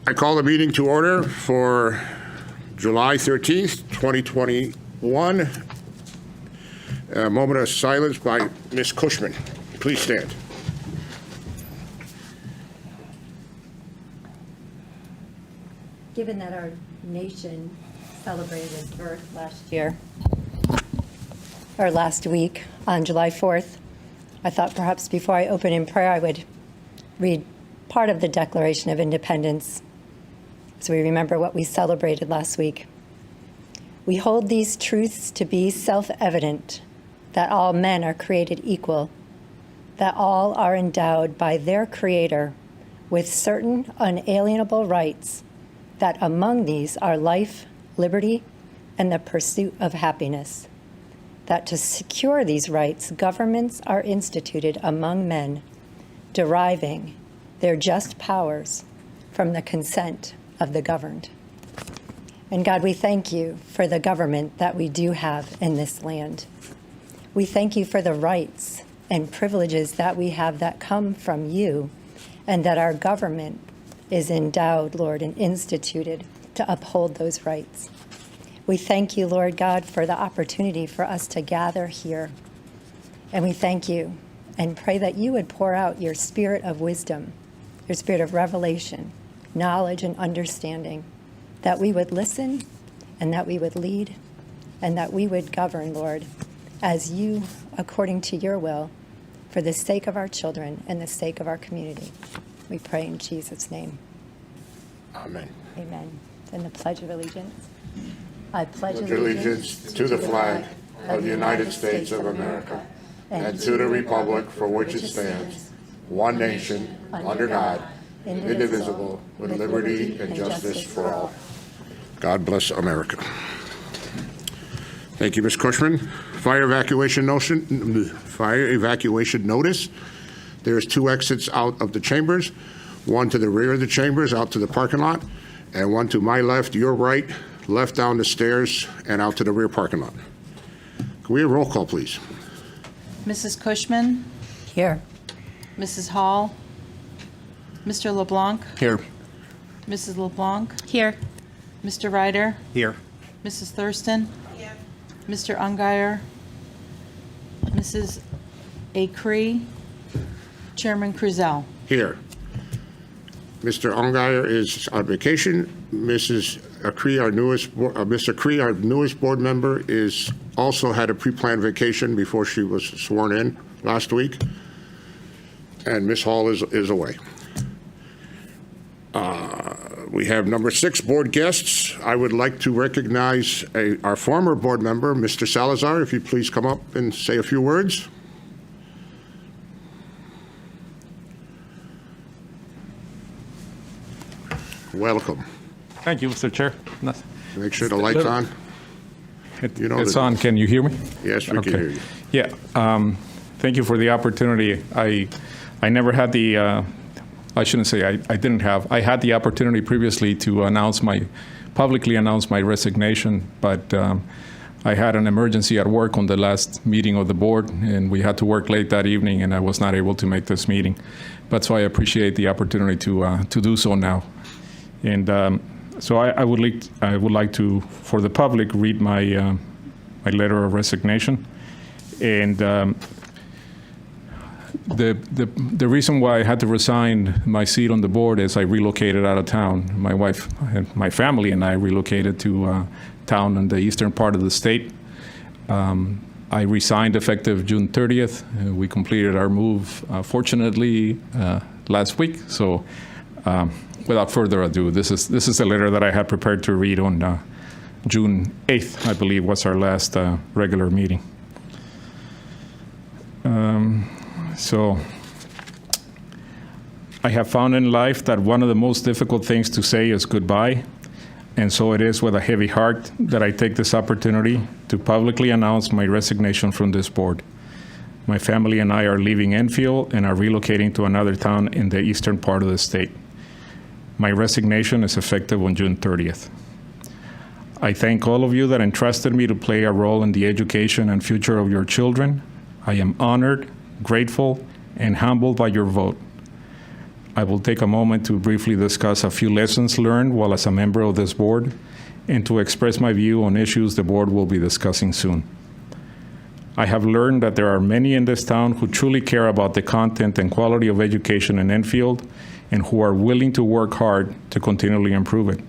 I call the meeting to order for July 13th, 2021. A moment of silence by Ms. Cushman. Please stand. Given that our nation celebrated its birth last week on July 4th, I thought perhaps before I open in prayer, I would read part of the Declaration of Independence so we remember what we celebrated last week. We hold these truths to be self-evident, that all men are created equal, that all are endowed by their Creator with certain unalienable rights, that among these are life, liberty, and the pursuit of happiness, that to secure these rights, governments are instituted among men, deriving their just powers from the consent of the governed. And God, we thank you for the government that we do have in this land. We thank you for the rights and privileges that we have that come from you, and that our government is endowed, Lord, and instituted to uphold those rights. We thank you, Lord God, for the opportunity for us to gather here. And we thank you and pray that you would pour out your spirit of wisdom, your spirit of revelation, knowledge, and understanding, that we would listen and that we would lead and that we would govern, Lord, as you, according to your will, for the sake of our children and the sake of our community. We pray in Jesus' name. Amen. Amen. And the Pledge of Allegiance. I pledge Allegiance to the flag of the United States of America and to the republic for which it stands, one nation, under God, indivisible, with liberty and justice for all. God bless America. Thank you, Ms. Cushman. Fire evacuation notice. There's 2 exits out of the chambers, one to the rear of the chambers, out to the parking lot, and one to my left, your right, left down the stairs, and out to the rear parking lot. Can we have a roll call, please? Mrs. Cushman, Here. Mrs. Hall, Mr. LeBlanc, Here. Mrs. LeBlanc, Here. Mr. Ryder, Here. Mrs. Thurston, Mr. Ungary, Mrs. Acree, Chairman Cruzel. Here. Mr. Ongire is on vacation. Mrs. Acree, Ms. Acree, our newest board member, is also had a pre-planned vacation before she was sworn in last week. And Ms. Hall is away. We have number 6 board guests. I would like to recognize our former board member, Mr. Salazar, if you'd please come up and say a few words. Welcome. Thank you, Mr. Chair. Make sure the light's on. You know It's that- on. Can you hear me? Yes, we can hear you. Yeah. Thank you for the opportunity. I never had the, I shouldn't say I didn't have. I had the opportunity previously to publicly announce my resignation, but I had an emergency at work on the last meeting of the board, and we had to work late that evening, and I was not able to make this meeting. But so I appreciate the opportunity to do so now. And so I would like to, for the public, read my letter of resignation. And the reason why I had to resign my seat on the board is I relocated out of town. My wife and my family and I relocated to town in the eastern part of the state. I resigned effective June 30th. We completed our move, fortunately, last week. So without further ado, this is the letter that I had prepared to read on June 8th, I believe, was our last regular meeting. So I have found in life that one of the most difficult things to say is goodbye, and so it is with a heavy heart that I take this opportunity to publicly announce my resignation from this board. My family and I are leaving Enfield and are relocating to another town in the eastern part of the state. My resignation is effective on June 30th. I thank all of you that entrusted me to play a role in the education and future of your children. I am honored, grateful, and humbled by your vote. I will take a moment to briefly discuss a few lessons learned while as a member of this board and to express my view on issues the board will be discussing soon. I have learned that there are many in this town who truly care about the content and quality of education in Enfield and who are willing to work hard to continually improve it.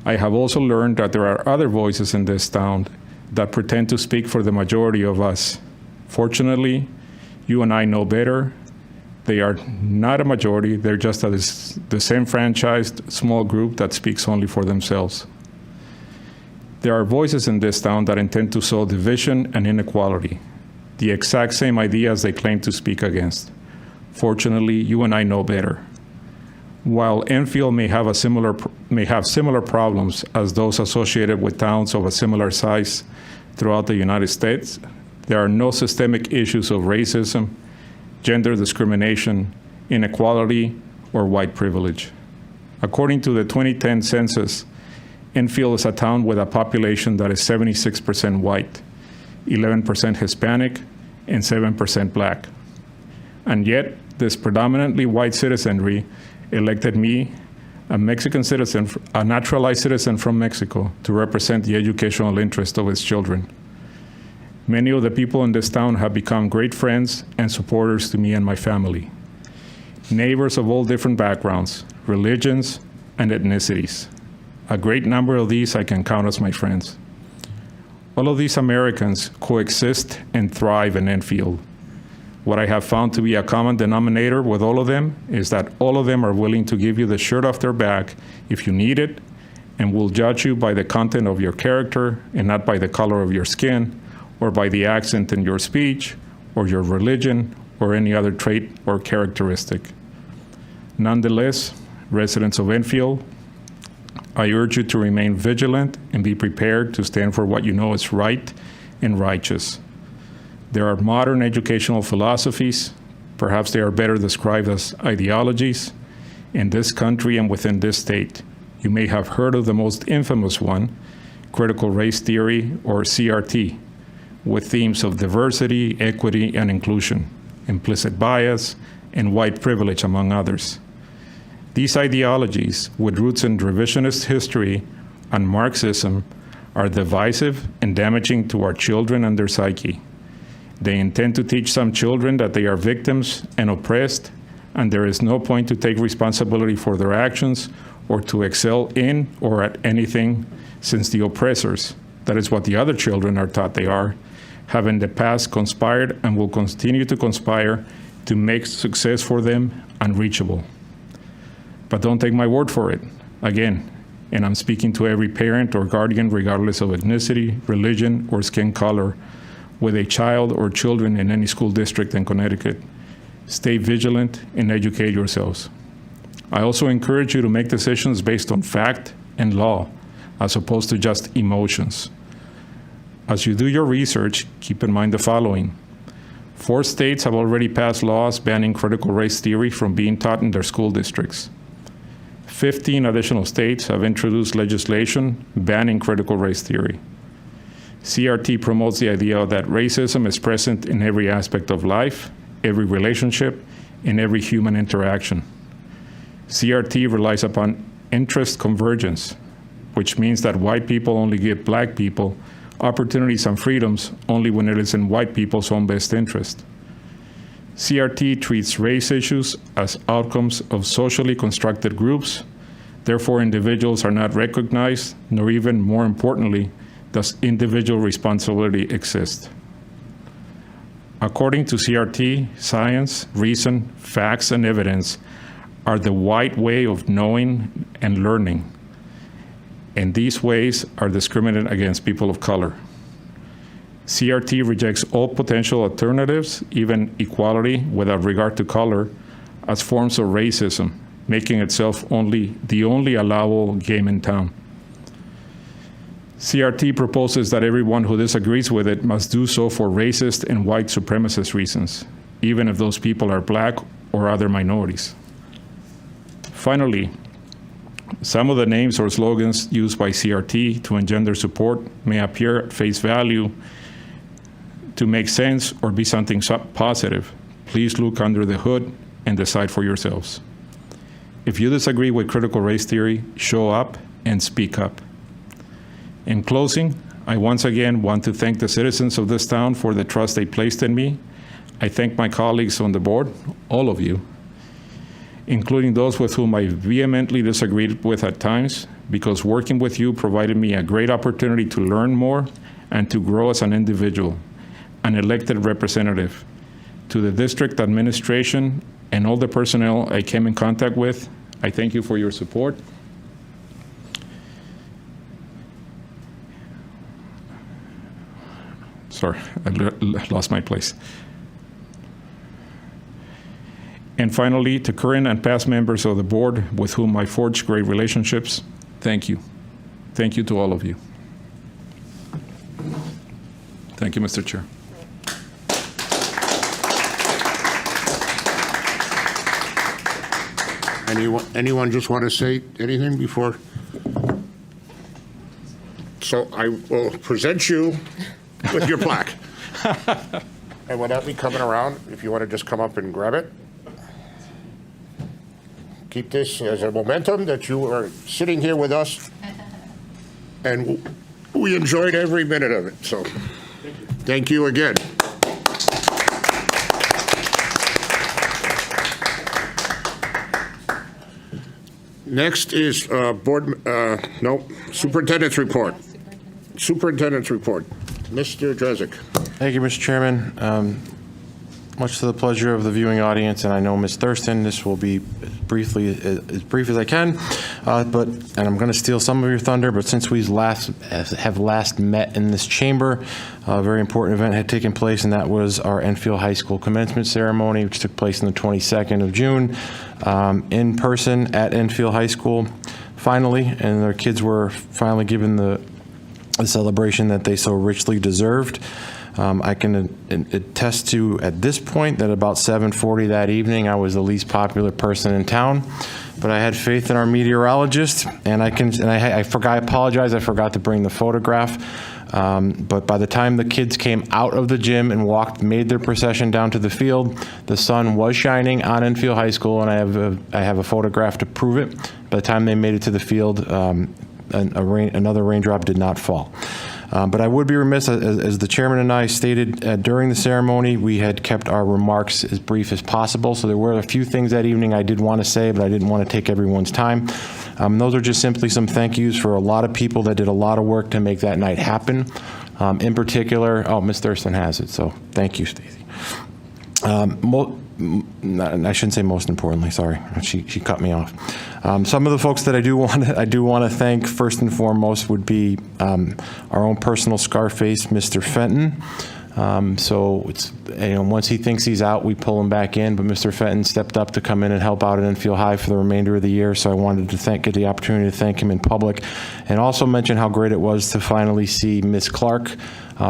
I have also learned that there are other voices in this town that pretend to speak for the majority of us. Fortunately, you and I know better. They are not a majority, they're just a disenfranchised small group that speaks only for themselves. There are voices in this town that intend to sow division and inequality, the exact same ideas they claim to speak against. Fortunately, you and I know better. While Enfield may have similar problems as those associated with towns of a similar size throughout the United States, there are no systemic issues of racism, gender discrimination, inequality, or white privilege. According to the 2010 census, Enfield is a town with a population that is 76% white, 11% Hispanic, and 7% Black. And yet, this predominantly white citizenry elected me, a Mexican citizen, a naturalized citizen from Mexico, to represent the educational interest of its children. Many of the people in this town have become great friends and supporters to me and my family. Neighbors of all different backgrounds, religions, and ethnicities. A great number of these I can count as my friends. All of these Americans coexist and thrive in Enfield. What I have found to be a common denominator with all of them is that all of them are willing to give you the shirt off their back if you need it, and will judge you by the content of your character and not by the color of your skin, or by the accent in your speech, or your religion, or any other trait or characteristic. Nonetheless, residents of Enfield, I urge you to remain vigilant and be prepared to stand for what you know is right and righteous. There are modern educational philosophies, perhaps they are better described as ideologies, in this country and within this state. You may have heard of the most infamous one, critical race theory, or CRT, with themes of diversity, equity, and inclusion, implicit bias, and white privilege, among others. These ideologies, with roots in revisionist history and Marxism, are divisive and damaging to our children and their psyche. They intend to teach some children that they are victims and oppressed, and there is no point to take responsibility for their actions or to excel in or at anything, since the oppressors, that is what the other children are taught they are, have in the past conspired and will continue to conspire to make success for them unreachable. But don't take my word for it. Again, and I'm speaking to every parent or guardian regardless of ethnicity, religion, or skin color, with a child or children in any school district in Connecticut. Stay vigilant and educate yourselves. I also encourage you to make decisions based on fact and law, as opposed to just emotions. As you do your research, keep in mind the following. 4 states have already passed laws banning critical race theory from being taught in their school districts. 15 additional states have introduced legislation banning critical race theory. CRT promotes the idea that racism is present in every aspect of life, every relationship, and every human interaction. CRT relies upon interest convergence, which means that white people only give black people opportunities and freedoms only when it is in white people's own best interest. CRT treats race issues as outcomes of socially constructed groups. Therefore, individuals are not recognized, nor even more importantly, does individual responsibility exist. According to CRT, science, reason, facts, and evidence are the white way of knowing and learning, and these ways are discriminate against people of color. CRT rejects all potential alternatives, even equality without regard to color, as forms of racism, making itself the only allowable game in town. CRT proposes that everyone who disagrees with it must do so for racist and white supremacist reasons, even if those people are black or other minorities. Finally, some of the names or slogans used by CRT to engender support may appear at face value to make sense or be something positive. Please look under the hood and decide for yourselves. If you disagree with critical race theory, show up and speak up. In closing, I once again want to thank the citizens of this town for the trust they placed in me. I thank my colleagues on the board, all of you, including those with whom I vehemently disagreed with at times, because working with you provided me a great opportunity to learn more and to grow as an individual, an elected representative. To the district administration and all the personnel I came in contact with, I thank you for your support. Sorry, I lost my place. And finally, to current and past members of the board with whom I forged great relationships, thank you. Thank you to all of you. Thank you, Mr. Chair. Anyone just want to say anything before? So I will present you with your plaque. And without me coming around, if you want to just come up and grab it. Keep this as a momentum that you are sitting here with us. And we enjoyed every minute of it, so thank you again. Next is superintendent's report. Superintendent's report. Mr. Drezek. Thank you, Mr. Chairman. Much to the pleasure of the viewing audience, and I know Ms. Thurston, this will be as brief as I can, and I'm going to steal some of your thunder, but since we have last met in this chamber, a very important event had taken place, and that was our Enfield High School commencement ceremony, which took place on the 22nd of June, in person at Enfield High School, finally, and their kids were finally given the celebration that they so richly deserved. I can attest to, at this point, that about 7:40 that evening, I was the least popular person in town. But I had faith in our meteorologist, and I apologize, I forgot to bring the photograph. But by the time the kids came out of the gym and made their procession down to the field, the sun was shining on Enfield High School, and I have a photograph to prove it. By the time they made it to the field, another raindrop did not fall. But I would be remiss, as the chairman and I stated during the ceremony, we had kept our remarks as brief as possible. So there were a few things that evening I did want to say, but I didn't want to take everyone's time. Those are just simply some thank yous for a lot of people that did a lot of work to make that night happen. In particular, Ms. Thurston has it, so thank you, Stacey. I shouldn't say most importantly, sorry. She cut me off. Some of the folks that I do want to thank first and foremost would be our own personal Scarface, Mr. Fenton. So it's, once he thinks he's out, we pull him back in. But Mr. Fenton stepped up to come in and help out at Enfield High for the remainder of the year. So I wanted to get the opportunity to thank him in public, and also mention how great it was to finally see Miss Clark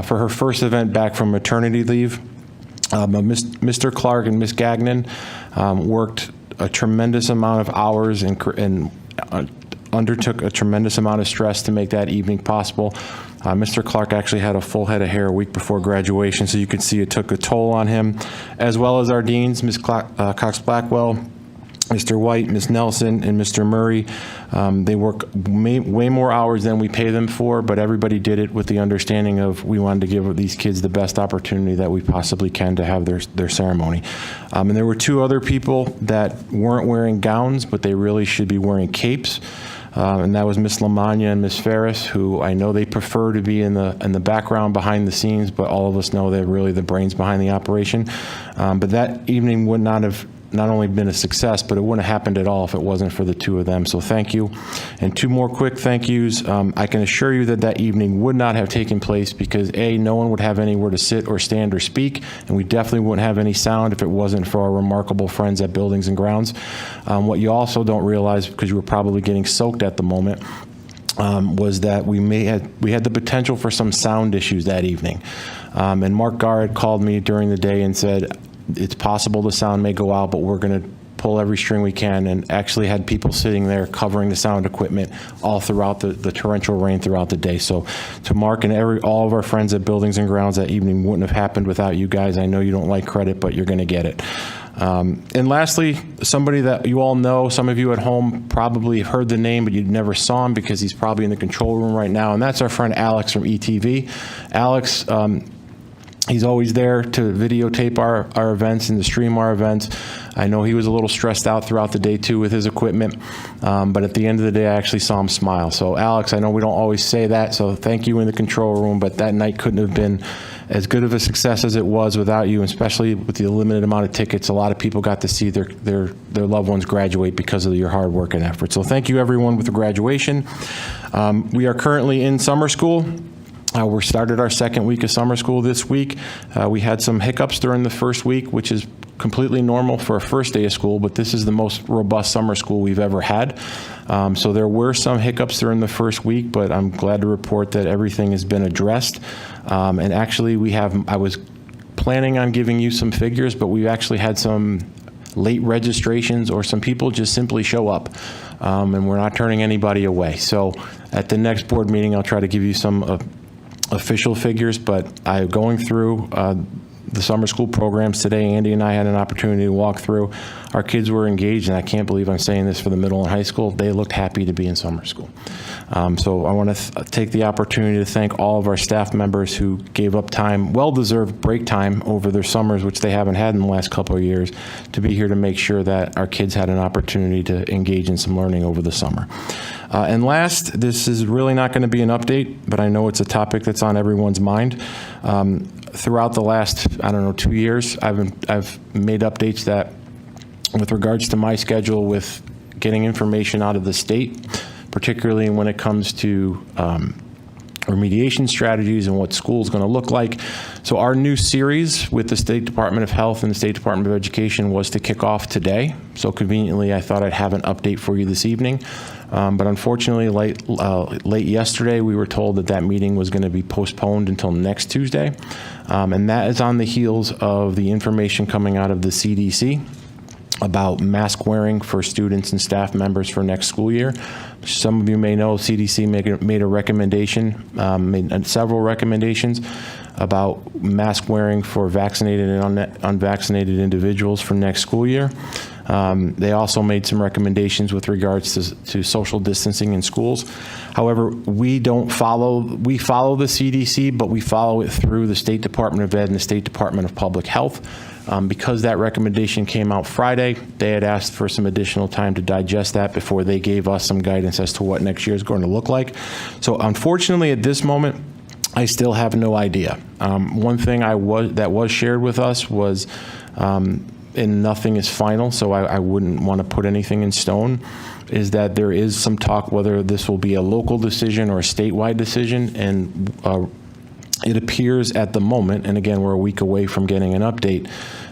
for her first event back from maternity leave. Mr. Clark and Miss Gagnon worked a tremendous amount of hours and undertook a tremendous amount of stress to make that evening possible. Mr. Clark actually had a full head of hair a week before graduation, so you could see it took a toll on him, as well as our deans, Ms. Cox-Blackwell, Mr. White, Ms. Nelson, and Mr. Murray. They work way more hours than we pay them for, but everybody did it with the understanding of we wanted to give these kids the best opportunity that we possibly can to have their ceremony. And there were two other people that weren't wearing gowns, but they really should be wearing capes. And that was Miss Lamagna and Miss Ferris, who I know they prefer to be in the background behind the scenes, but all of us know they're really the brains behind the operation. But that evening would not have not only been a success, but it wouldn't have happened at all if it wasn't for the two of them. So thank you. And two more quick thank yous. I can assure you that evening would not have taken place because A, no one would have anywhere to sit or stand or speak, and we definitely wouldn't have any sound if it wasn't for our remarkable friends at Buildings and Grounds. What you also don't realize, because you were probably getting soaked at the moment, was that we had the potential for some sound issues that evening. And Mark Garr had called me during the day and said, it's possible the sound may go out, but we're going to pull every string we can, and actually had people sitting there covering the sound equipment all throughout the torrential rain throughout the day. So to Mark and all of our friends at Buildings and Grounds, that evening wouldn't have happened without you guys. I know you don't like credit, but you're going to get it. And lastly, somebody that you all know, some of you at home probably have heard the name, but you never saw him because he's probably in the control room right now, and that's our friend Alex from ETV. Alex, he's always there to videotape our events and to stream our events. I know he was a little stressed out throughout the day, too, with his equipment, but at the end of the day, I actually saw him smile. So, Alex, I know we don't always say that, so thank you in the control room, but that night couldn't have been as good of a success as it was without you, and especially with the limited amount of tickets. A lot of people got to see their loved ones graduate because of your hard work and effort. So thank you, everyone, with the graduation. We are currently in summer school. We started our second week of summer school this week. We had some hiccups during the first week, which is completely normal for a first day of school, but this is the most robust summer school we've ever had. So there were some hiccups during the first week, but I'm glad to report that everything has been addressed. And actually, I was planning on giving you some figures, but we've actually had some late registrations, or some people just simply show up, and we're not turning anybody away. So at the next board meeting, I'll try to give you some official figures, but going through the summer school programs today, Andy and I had an opportunity to walk through. Our kids were engaged, and I can't believe I'm saying this for the middle and high school. They looked happy to be in summer school. So I want to take the opportunity to thank all of our staff members who gave up time, well-deserved break time over their summers, which they haven't had in the last couple of years, to be here to make sure that our kids had an opportunity to engage in some learning over the summer. And last, this is really not going to be an update, but I know it's a topic that's on everyone's mind. Throughout the last, 2 years, I've made updates that, with regards to my schedule with getting information out of the state, particularly when it comes to remediation strategies and what school is going to look like. So our new series with the State Department of Health and the State Department of Education was to kick off today. So conveniently, I thought I'd have an update for you this evening. But unfortunately, late yesterday, we were told that meeting was going to be postponed until next Tuesday. And that is on the heels of the information coming out of the CDC about mask wearing for students and staff members for next school year. Some of you may know CDC made a recommendation, made several recommendations about mask wearing for vaccinated and unvaccinated individuals for next school year. They also made some recommendations with regards to social distancing in schools. However, we follow the CDC, but we follow it through the State Department of Ed and the State Department of Public Health. Because that recommendation came out Friday, they had asked for some additional time to digest that before they gave us some guidance as to what next year is going to look like. So unfortunately, at this moment, I still have no idea. One thing that was shared with us was, and nothing is final, so I wouldn't want to put anything in stone, is that there is some talk whether this will be a local decision or a statewide decision, and it appears at the moment, and again, we're a week away from getting an update,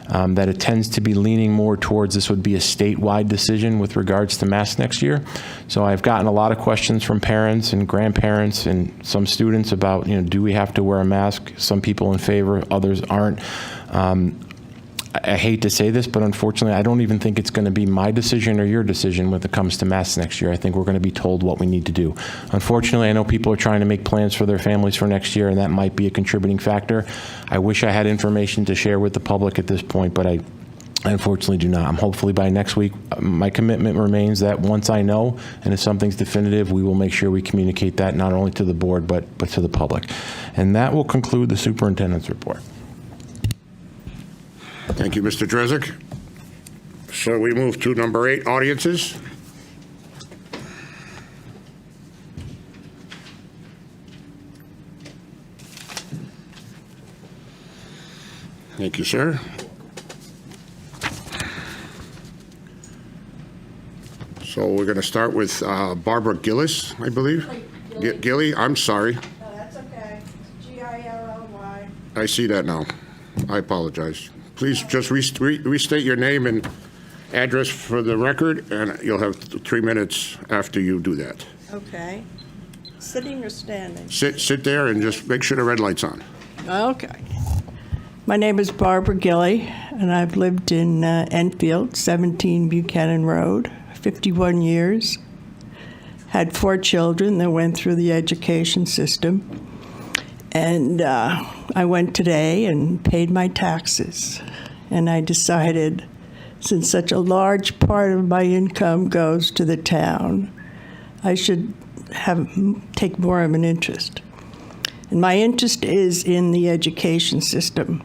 that it tends to be leaning more towards this would be a statewide decision with regards to masks next year. So I've gotten a lot of questions from parents and grandparents and some students about, do we have to wear a mask? Some people in favor, others aren't. I hate to say this, but unfortunately, I don't even think it's going to be my decision or your decision when it comes to masks next year. I think we're going to be told what we need to do. Unfortunately, I know people are trying to make plans for their families for next year, and that might be a contributing factor. I wish I had information to share with the public at this point, but I unfortunately do not. Hopefully by next week, my commitment remains that once I know, and if something's definitive, we will make sure we communicate that not only to the board, but to the public. And that will conclude the superintendent's report. Thank you, Mr. Drezek. So we move to number 8, audiences. Thank you, sir. So we're going to start with Barbara Gillis, I believe. Gilly, I'm sorry. No, that's okay. It's Gilly. I see that now. I apologize. Please just restate your name and address for the record, and you'll have 3 minutes after you do that. Okay. Sitting or standing? Sit there and just make sure the red light's on. Okay. My name is Barbara Gilly, and I've lived in Enfield, 17 Buchanan Road, 51 years. Had 4 children that went through the education system. And I went today and paid my taxes. And I decided, since such a large part of my income goes to the town, I should take more of an interest. And my interest is in the education system.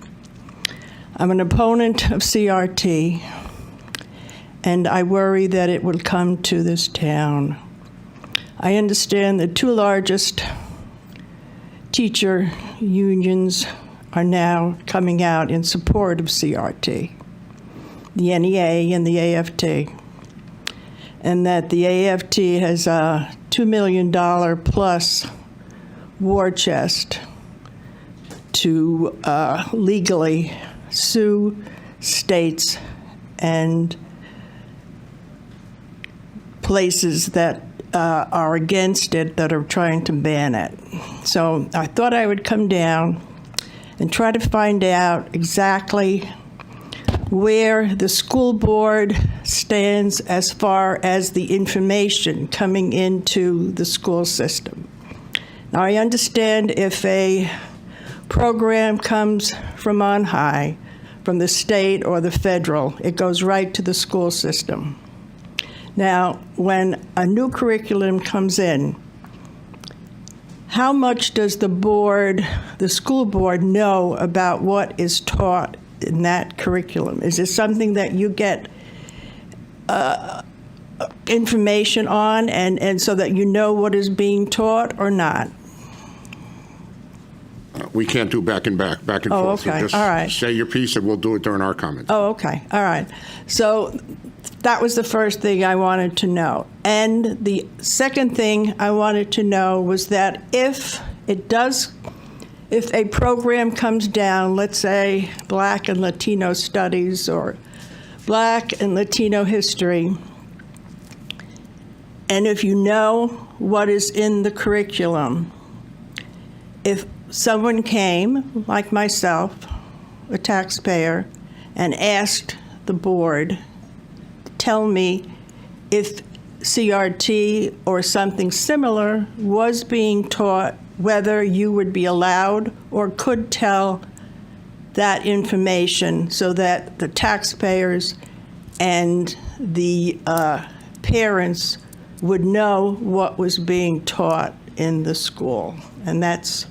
I'm an opponent of CRT, and I worry that it will come to this town. I understand the 2 largest teacher unions are now coming out in support of CRT, the NEA and the AFT, and that the AFT has a $2 million plus war chest to legally sue states and places that are against it, that are trying to ban it. So I thought I would come down and try to find out exactly where the school board stands as far as the information coming into the school system. Now, I understand if a program comes from on high, from the state or the federal, it goes right to the school system. Now, when a new curriculum comes in, how much does the school board know about what is taught in that curriculum? Is it something that you get information on and so that you know what is being taught or not? We can't do back and forth. okay. So just All right. say your piece, and we'll do it during our comments. Oh, okay. All right. So that was the first thing I wanted to know. And the second thing I wanted to know was that if a program comes down, let's say Black and Latino Studies or Black and Latino History, and if you know what is in the curriculum, if someone came, like myself, a taxpayer, and asked the board to tell me if CRT or something similar was being taught, whether you would be allowed or could tell that information so that the taxpayers and the parents would know what was being taught in the school. And that's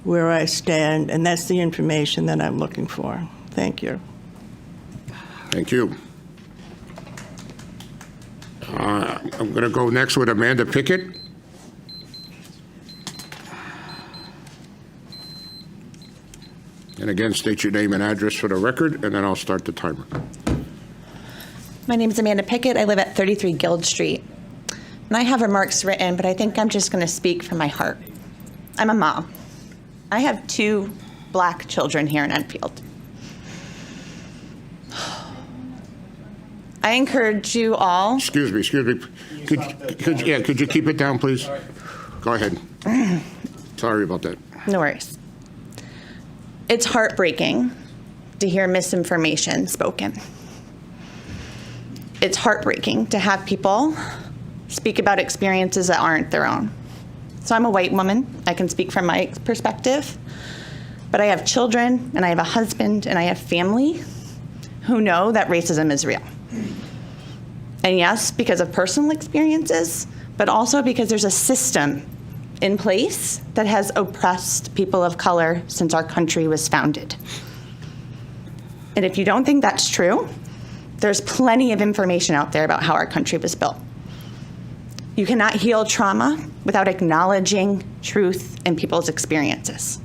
where I stand, and that's the information that I'm looking for. Thank you. Thank you. I'm going to go next with Amanda Pickett. And again, state your name and address for the record, and then I'll start the timer. My name is Amanda Pickett. I live at 33 Guild Street. And I have remarks written, but I think I'm just going to speak from my heart. I'm a mom. I have 2 Black children here in Enfield. I encourage you all. Excuse me. Could you keep it down, please? Go ahead. Sorry about that. No worries. It's heartbreaking to hear misinformation spoken. It's heartbreaking to have people speak about experiences that aren't their own. So I'm a white woman. I can speak from my perspective. But I have children, and I have a husband, and I have family who know that racism is real. And yes, because of personal experiences, but also because there's a system in place that has oppressed people of color since our country was founded. And if you don't think that's true, there's plenty of information out there about how our country was built. You cannot heal trauma without acknowledging truth in people's experiences.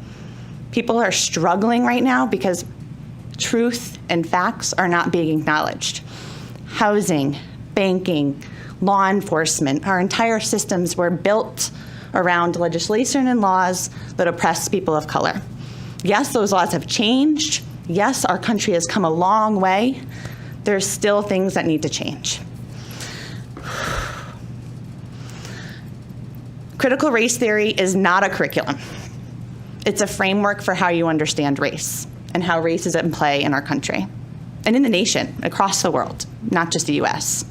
People are struggling right now because truth and facts are not being acknowledged. Housing, banking, law enforcement, our entire systems were built around legislation and laws that oppress people of color. Yes, those laws have changed. Yes, our country has come a long way. There's still things that need to change. Critical race theory is not a curriculum. It's a framework for how you understand race. and how race is at play in our country and in the nation, across the world, not just the US.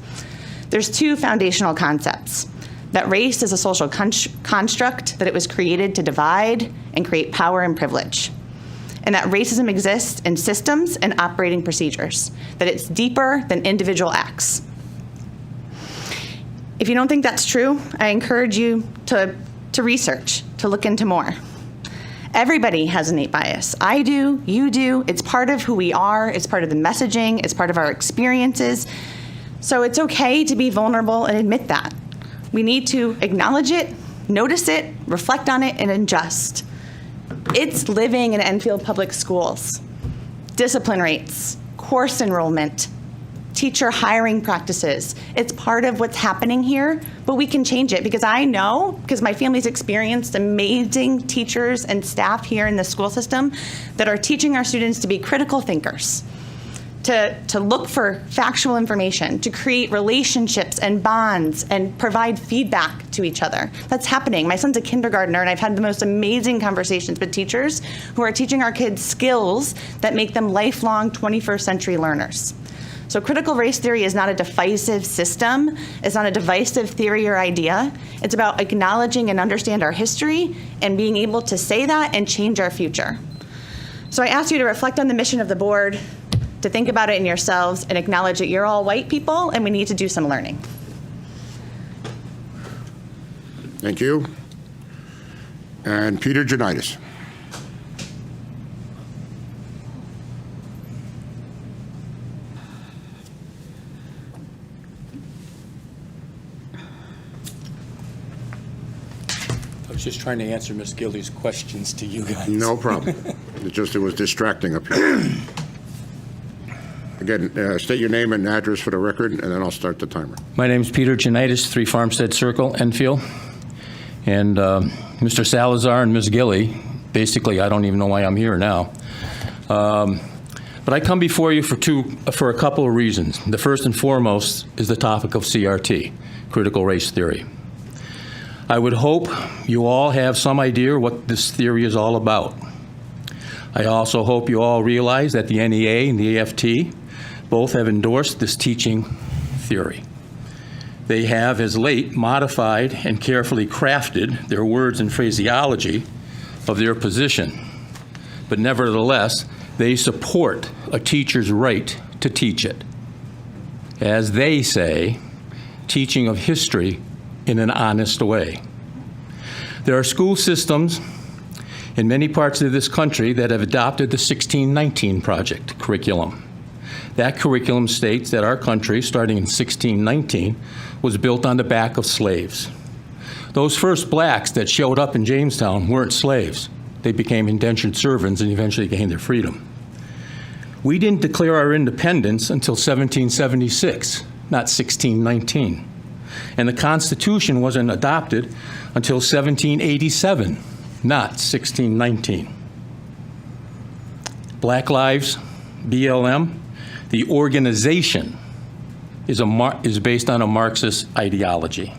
There's two foundational concepts: that race is a social construct, that it was created to divide and create power and privilege, and that racism exists in systems and operating procedures, that it's deeper than individual acts. If you don't think that's true, I encourage you to research, to look into more. Everybody has innate bias. I do, you do. It's part of who we are. It's part of the messaging. It's part of our experiences. So it's okay to be vulnerable and admit that. We need to acknowledge it, notice it, reflect on it, and adjust. It's living in Enfield Public Schools. Discipline rates, course enrollment, teacher hiring practices. It's part of what's happening here, but we can change it because I know, because my family's experienced amazing teachers and staff here in the school system that are teaching our students to be critical thinkers, to look for factual information, to create relationships and bonds and provide feedback to each other. That's happening. My son's a kindergartner, and I've had the most amazing conversations with teachers who are teaching our kids skills that make them lifelong 21st century learners. So critical race theory is not a divisive system. It's not a divisive theory or idea. It's about acknowledging and understand our history and being able to say that and change our future. So I ask you to reflect on the mission of the board, to think about it in yourselves, and acknowledge that you're all white people and we need to do some learning. Thank you. And Peter Janitis. I was just trying to answer Ms. Gillies' questions to you guys. No problem. It was distracting up here. Again, state your name and address for the record, and then I'll start the timer. My name's Peter Janitis, 3 Farmstead Circle, Enfield. And Mr. Salazar and Ms. Gilly, basically, I don't even know why I'm here now. But I come before you for a couple of reasons. The first and foremost is the topic of CRT, critical race theory. I would hope you all have some idea what this theory is all about. I also hope you all realize that the NEA and the AFT both have endorsed this teaching theory. They have, as late, modified and carefully crafted their words and phraseology of their position. But nevertheless, they support a teacher's right to teach it. As they say, teaching of history in an honest way. There are school systems in many parts of this country that have adopted the 1619 Project curriculum. That curriculum states that our country, starting in 1619, was built on the back of slaves. Those first blacks that showed up in Jamestown weren't slaves. They became indentured servants and eventually gained their freedom. We didn't declare our independence until 1776, not 1619. And the Constitution wasn't adopted until 1787, not 1619. Black Lives, BLM, the organization is based on a Marxist ideology.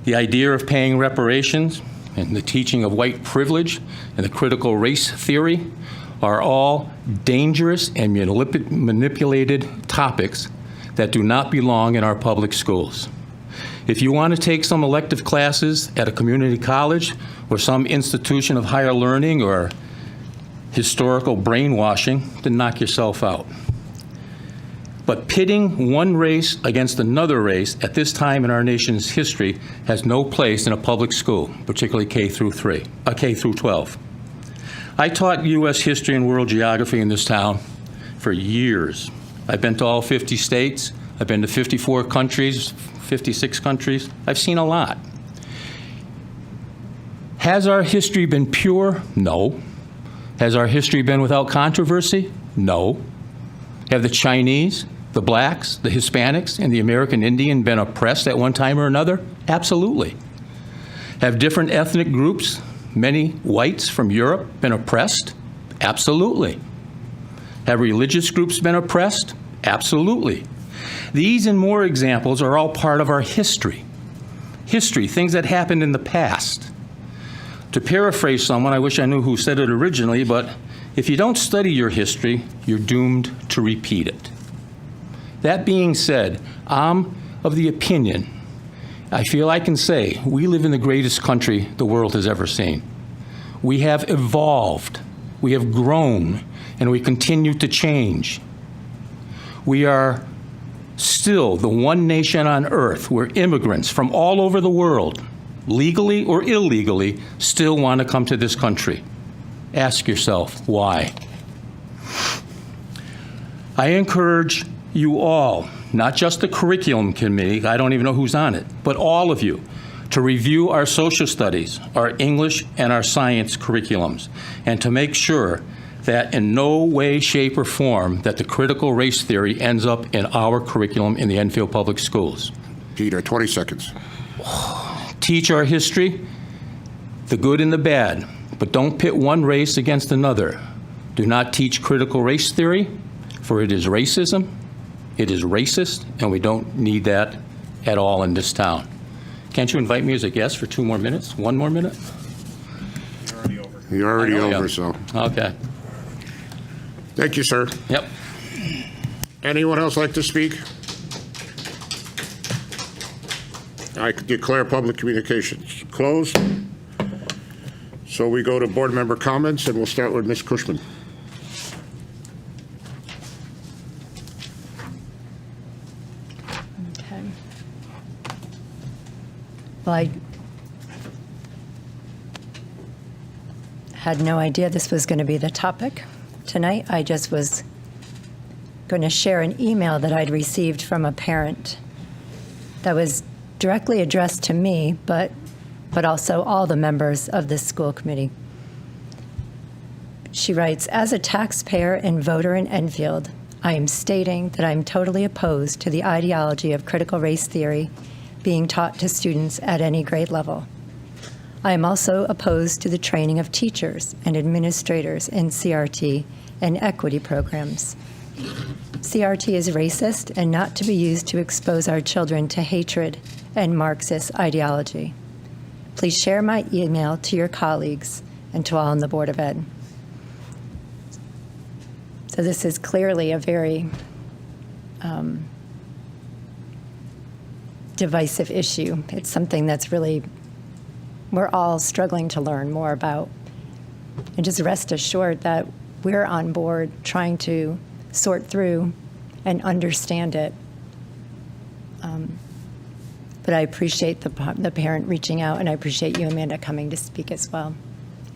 The idea of paying reparations and the teaching of white privilege and the critical race theory are all dangerous and manipulated topics that do not belong in our public schools. If you want to take some elective classes at a community college or some institution of higher learning or historical brainwashing, then knock yourself out. But pitting one race against another race at this time in our nation's history has no place in a public school, particularly K through 12. I taught U.S. history and world geography in this town for years. I've been to all 50 states. I've been to 54 countries, 56 countries. I've seen a lot. Has our history been pure? No. Has our history been without controversy? No. Have the Chinese, the blacks, the Hispanics, and the American Indian been oppressed at one time or another? Absolutely. Have different ethnic groups, many whites from Europe, been oppressed? Absolutely. Have religious groups been oppressed? Absolutely. These and more examples are all part of our history. History, things that happened in the past. To paraphrase someone, I wish I knew who said it originally, but If you don't study your history, you're doomed to repeat it. That being said, I'm of the opinion, I feel I can say, we live in the greatest country the world has ever seen. We have evolved, we have grown, and we continue to change. We are still the one nation on earth where immigrants from all over the world, legally or illegally, still want to come to this country. Ask yourself, why? I encourage you all, not just the curriculum committee, I don't even know who's on it, but all of you, to review our social studies, our English, and our science curriculums, and to make sure that in no way, shape, or form that the critical race theory ends up in our curriculum in the Enfield Public Schools. Peter, 20 seconds. Teach our history, the good and the bad, but don't pit one race against another. Do not teach critical race theory, for it is racism, it is racist, and we don't need that at all in this town. Can't you invite me as a guest for 2 more minutes? 1 more minute? You're already I know I over, am. so. Okay. Thank you, sir. Yep. Anyone else like to speak? I declare public communications closed. So we go to board member comments, and we'll start with Ms. Cushman. Okay. Well, I had no idea this was going to be the topic tonight. I just was going to share an email that I'd received from a parent that was directly addressed to me, but also all the members of this school committee. She writes, as a taxpayer and voter in Enfield, I am stating that I'm totally opposed to the ideology of critical race theory being taught to students at any grade level. I am also opposed to the training of teachers and administrators in CRT and equity programs. CRT is racist and not to be used to expose our children to hatred and Marxist ideology. Please share my email to your colleagues and to all on the Board of Ed. So this is clearly a very divisive issue. It's something that's really, we're all struggling to learn more about. And just rest assured that we're on board trying to sort through and understand it. But I appreciate the parent reaching out, and I appreciate you, Amanda, coming to speak as well,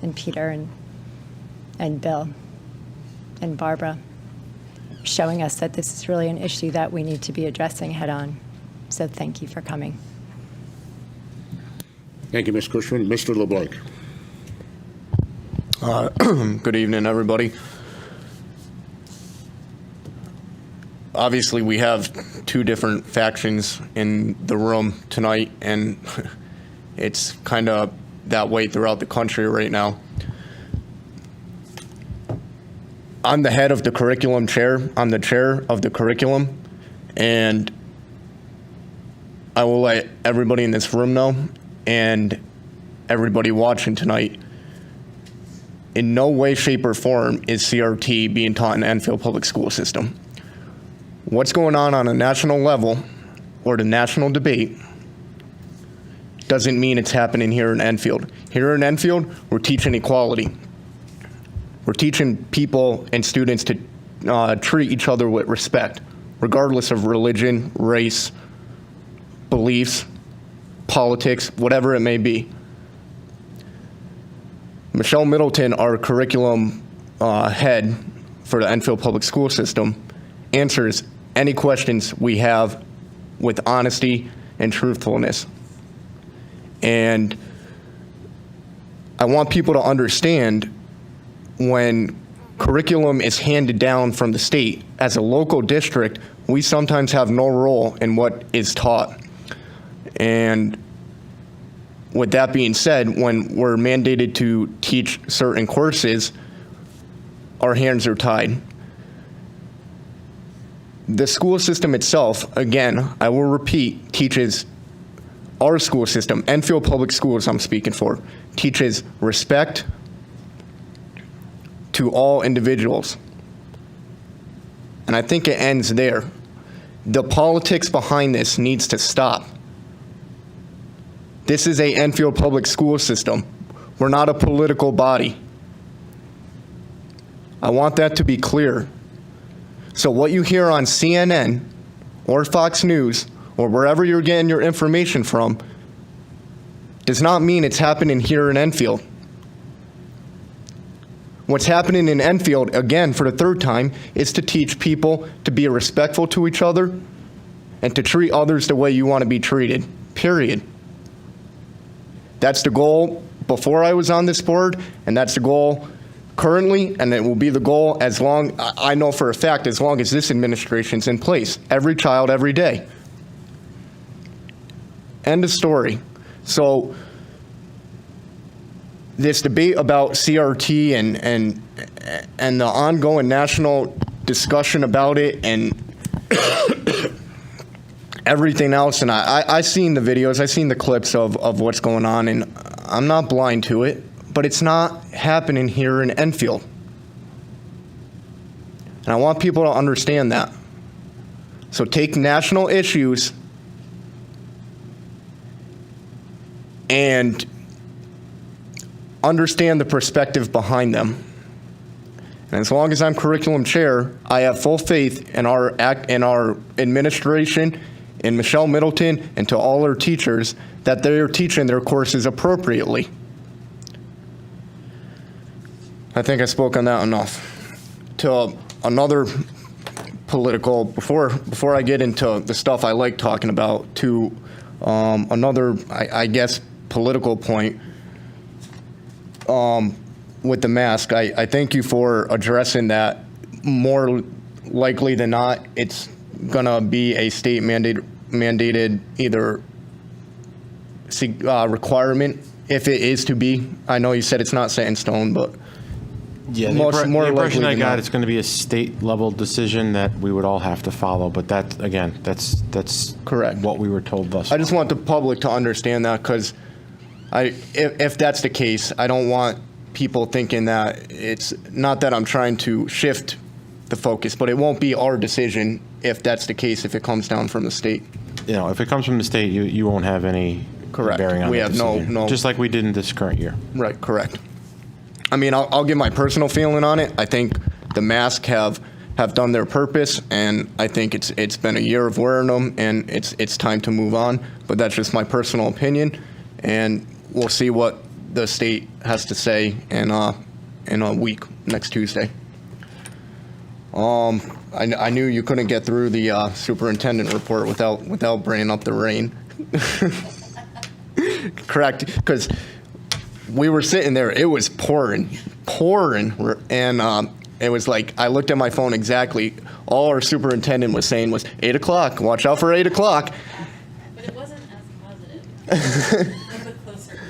and Peter and Bill and Barbara, showing us that this is really an issue that we need to be addressing head on. So thank you for coming. Thank you, Ms. Cushman. Mr. LeBlanc. Good evening, everybody. Obviously, we have 2 different factions in the room tonight, and it's kind of that way throughout the country right now. I'm the head of the curriculum chair. I'm the chair of the curriculum, and I will let everybody in this room know, and everybody watching tonight, in no way, shape, or form is CRT being taught in the Enfield Public School System. What's going on a national level or the national debate doesn't mean it's happening here in Enfield. Here in Enfield, we're teaching equality. We're teaching people and students to treat each other with respect, regardless of religion, race, beliefs, politics, whatever it may be. Michelle Middleton, our curriculum head for the Enfield Public School System, answers any questions we have with honesty and truthfulness. And I want people to understand, when curriculum is handed down from the state, as a local district, we sometimes have no role in what is taught. And with that being said, when we're mandated to teach certain courses, our hands are tied. The school system itself, again, I will repeat, teaches, our school system, Enfield Public Schools I'm speaking for, teaches respect to all individuals. And I think it ends there. The politics behind this needs to stop. This is a Enfield public school system. We're not a political body. I want that to be clear. So what you hear on CNN or Fox News or wherever you're getting your information from does not mean it's happening here in Enfield. What's happening in Enfield, again, for the third time, is to teach people to be respectful to each other and to treat others the way you want to be treated, period. That's the goal before I was on this board, and that's the goal currently, and it will be the goal as long, I know for a fact, as long as this administration's in place. Every child, every day. End of story. So this debate about CRT and the ongoing national discussion about it and everything else, and I seen the videos, I seen the clips of what's going on, and I'm not blind to it, but it's not happening here in Enfield. And I want people to understand that. So take national issues and understand the perspective behind them. And as long as I'm curriculum chair, I have full faith in our administration, in Michelle Middleton, and to all our teachers that they're teaching their courses appropriately. I think I spoke on that enough. To another political, before I get into the stuff I like talking about, to another, I guess, political point. With the mask, I thank you for addressing that. More likely than not, it's gonna be a state mandated either requirement, if it is to be. I know you said it's not set in stone, but Yeah, the more impression likely I than got, not. it's going to be a state-level decision that we would all have to follow, but that, again, that's Correct. what we were told thus I far. just want the public to understand that, because if that's the case, I don't want people thinking that it's not that I'm trying to shift the focus, but it won't be our decision if that's the case, if it comes down from the state. You know, if it comes from the state, you won't have any Correct. bearing on We that have no- decision, no- just like we did in this current year. Right, correct. I mean, I'll give my personal feeling on it. I think the masks have done their purpose, and I think it's been a year of wearing them, and it's time to move on. But that's just my personal opinion, and we'll see what the state has to say in a week, next Tuesday. I knew you couldn't get through the superintendent report without bringing up the rain. Correct, because we were sitting there, it was pouring, and it was like, I looked at my phone exactly, all our superintendent was saying was 8 o'clock, watch out for 8 o'clock. But it wasn't as positive. A little bit closer to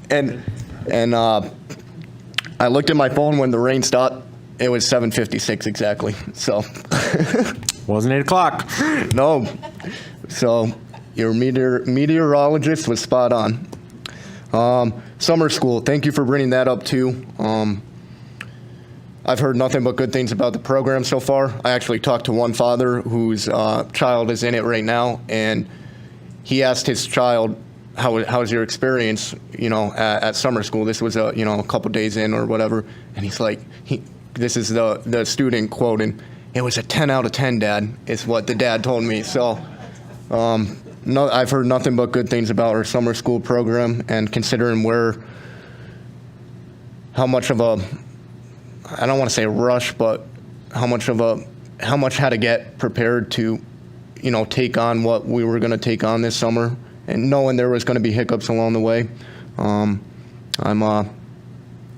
the end. And I looked at my phone when the rain stopped, it was 7:56 exactly, so. Wasn't 8 o'clock. No, so your meteorologist was spot on. Summer school, thank you for bringing that up too. I've heard nothing but good things about the program so far. I actually talked to one father whose child is in it right now, and he asked his child, how's your experience, at summer school? This was a couple days in or whatever, and he's like, this is the student quoting, it was a 10 out of 10, Dad, is what the dad told me. So, no, I've heard nothing but good things about our summer school program, and considering how much of a, I don't want to say rush, but how much had to get prepared to, take on what we were going to take on this summer, and knowing there was going to be hiccups along the way. I'm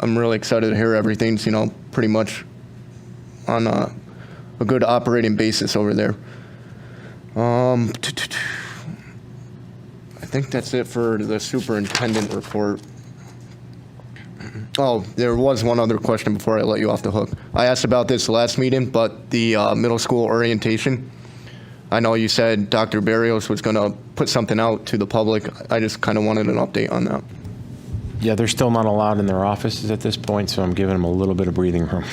really excited to hear everything's, pretty much on a good operating basis over there. I think that's it for the superintendent report. Oh, there was one other question before I let you off the hook. I asked about this last meeting, but the middle school orientation, I know you said Dr. Barrios was going to put something out to the public. I just kind of wanted an update on that. Yeah, they're still not allowed in their offices at this point, so I'm giving them a little bit of breathing room.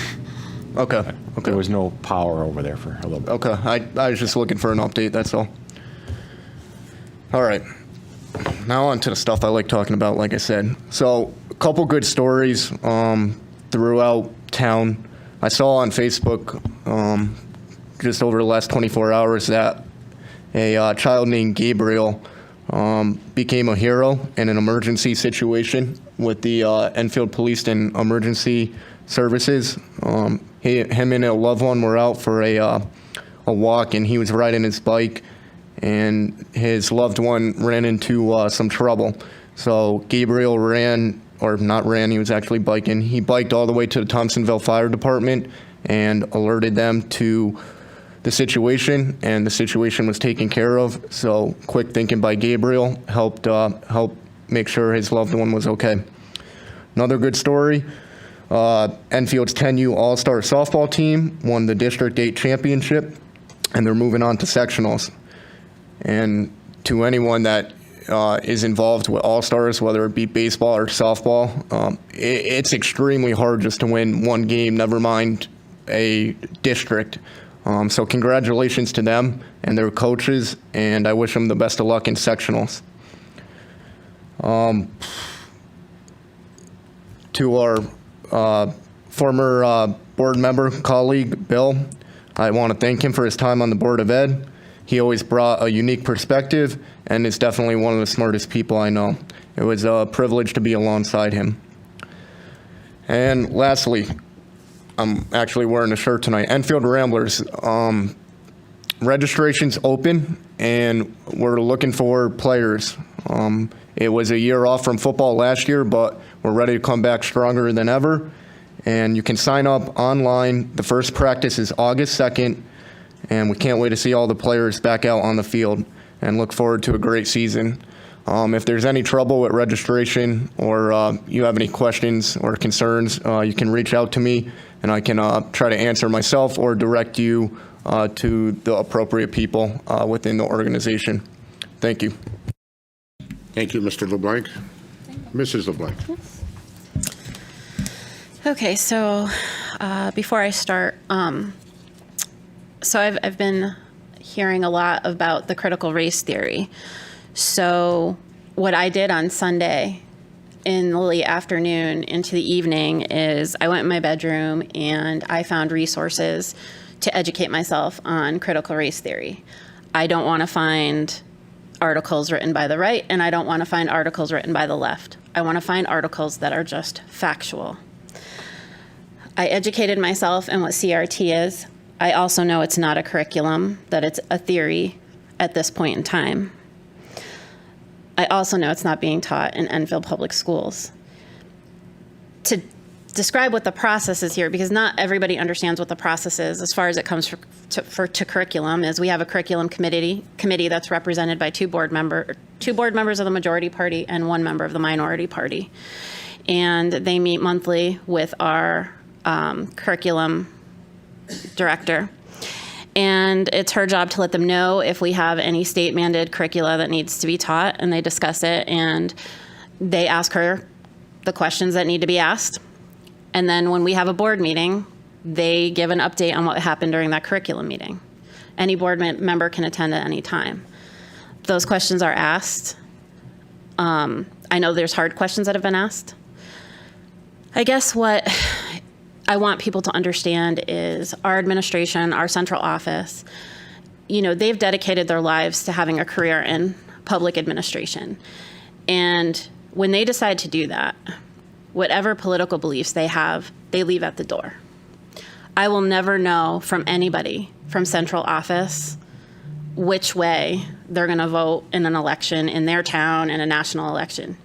Okay. Okay. There was no power over there for a little bit. Okay. I was just looking for an update. That's all. All right. Now on to the stuff I like talking about, like I said. So a couple good stories throughout town. I saw on Facebook just over the last 24 hours that a child named Gabriel became a hero in an emergency situation with the Enfield Police and Emergency Services. Him and a loved one were out for a walk, and he was riding his bike, and his loved one ran into some trouble. So Gabriel ran, or not ran, he was actually biking. He biked all the way to the Thompsonville Fire Department and alerted them to the situation, and the situation was taken care of. So quick thinking by Gabriel helped make sure his loved one was okay. Another good story, Enfield's 10U All-Star softball team won the District 8 championship, and they're moving on to sectionals. And to anyone that is involved with All-Stars, whether it be baseball or softball, it's extremely hard just to win one game, never mind a district. So congratulations to them and their coaches, and I wish them the best of luck in sectionals. To our former board member, colleague, Bill, I want to thank him for his time on the Board of Ed. He always brought a unique perspective and is definitely one of the smartest people I know. It was a privilege to be alongside him. And lastly, I'm actually wearing a shirt tonight. Enfield Ramblers, registration's open, and we're looking for players. It was a year off from football last year, but we're ready to come back stronger than ever. And you can sign up online. The first practice is August 2nd, and we can't wait to see all the players back out on the field and look forward to a great season. If there's any trouble with registration, or you have any questions or concerns, you can reach out to me, and I can try to answer myself or direct you to the appropriate people within the organization. Thank you. Thank you, Mr. LeBlanc. Mrs. LeBlanc. Okay, so before I start, so I've been hearing a lot about the critical race theory. So what I did on Sunday in the late afternoon into the evening is I went in my bedroom and I found resources to educate myself on critical race theory. I don't want to find articles written by the right, and I don't want to find articles written by the left. I want to find articles that are just factual. I educated myself in what CRT is. I also know it's not a curriculum, that it's a theory at this point in time. I also know it's not being taught in Enfield Public Schools. To describe what the process is here, because not everybody understands what the process is as far as it comes to curriculum, is we have a curriculum committee that's represented by two board members of the majority party and one member of the minority party. And they meet monthly with our curriculum director. And it's her job to let them know if we have any state mandated curricula that needs to be taught, and they discuss it, and they ask her the questions that need to be asked. And then when we have a board meeting, they give an update on what happened during that curriculum meeting. Any board member can attend at any time. Those questions are asked. I know there's hard questions that have been asked. I guess what I want people to understand is our administration, our central office, they've dedicated their lives to having a career in public administration. And when they decide to do that, whatever political beliefs they have, they leave at the door. I will never know from anybody from central office which way they're going to vote in an election in their town, in a national election.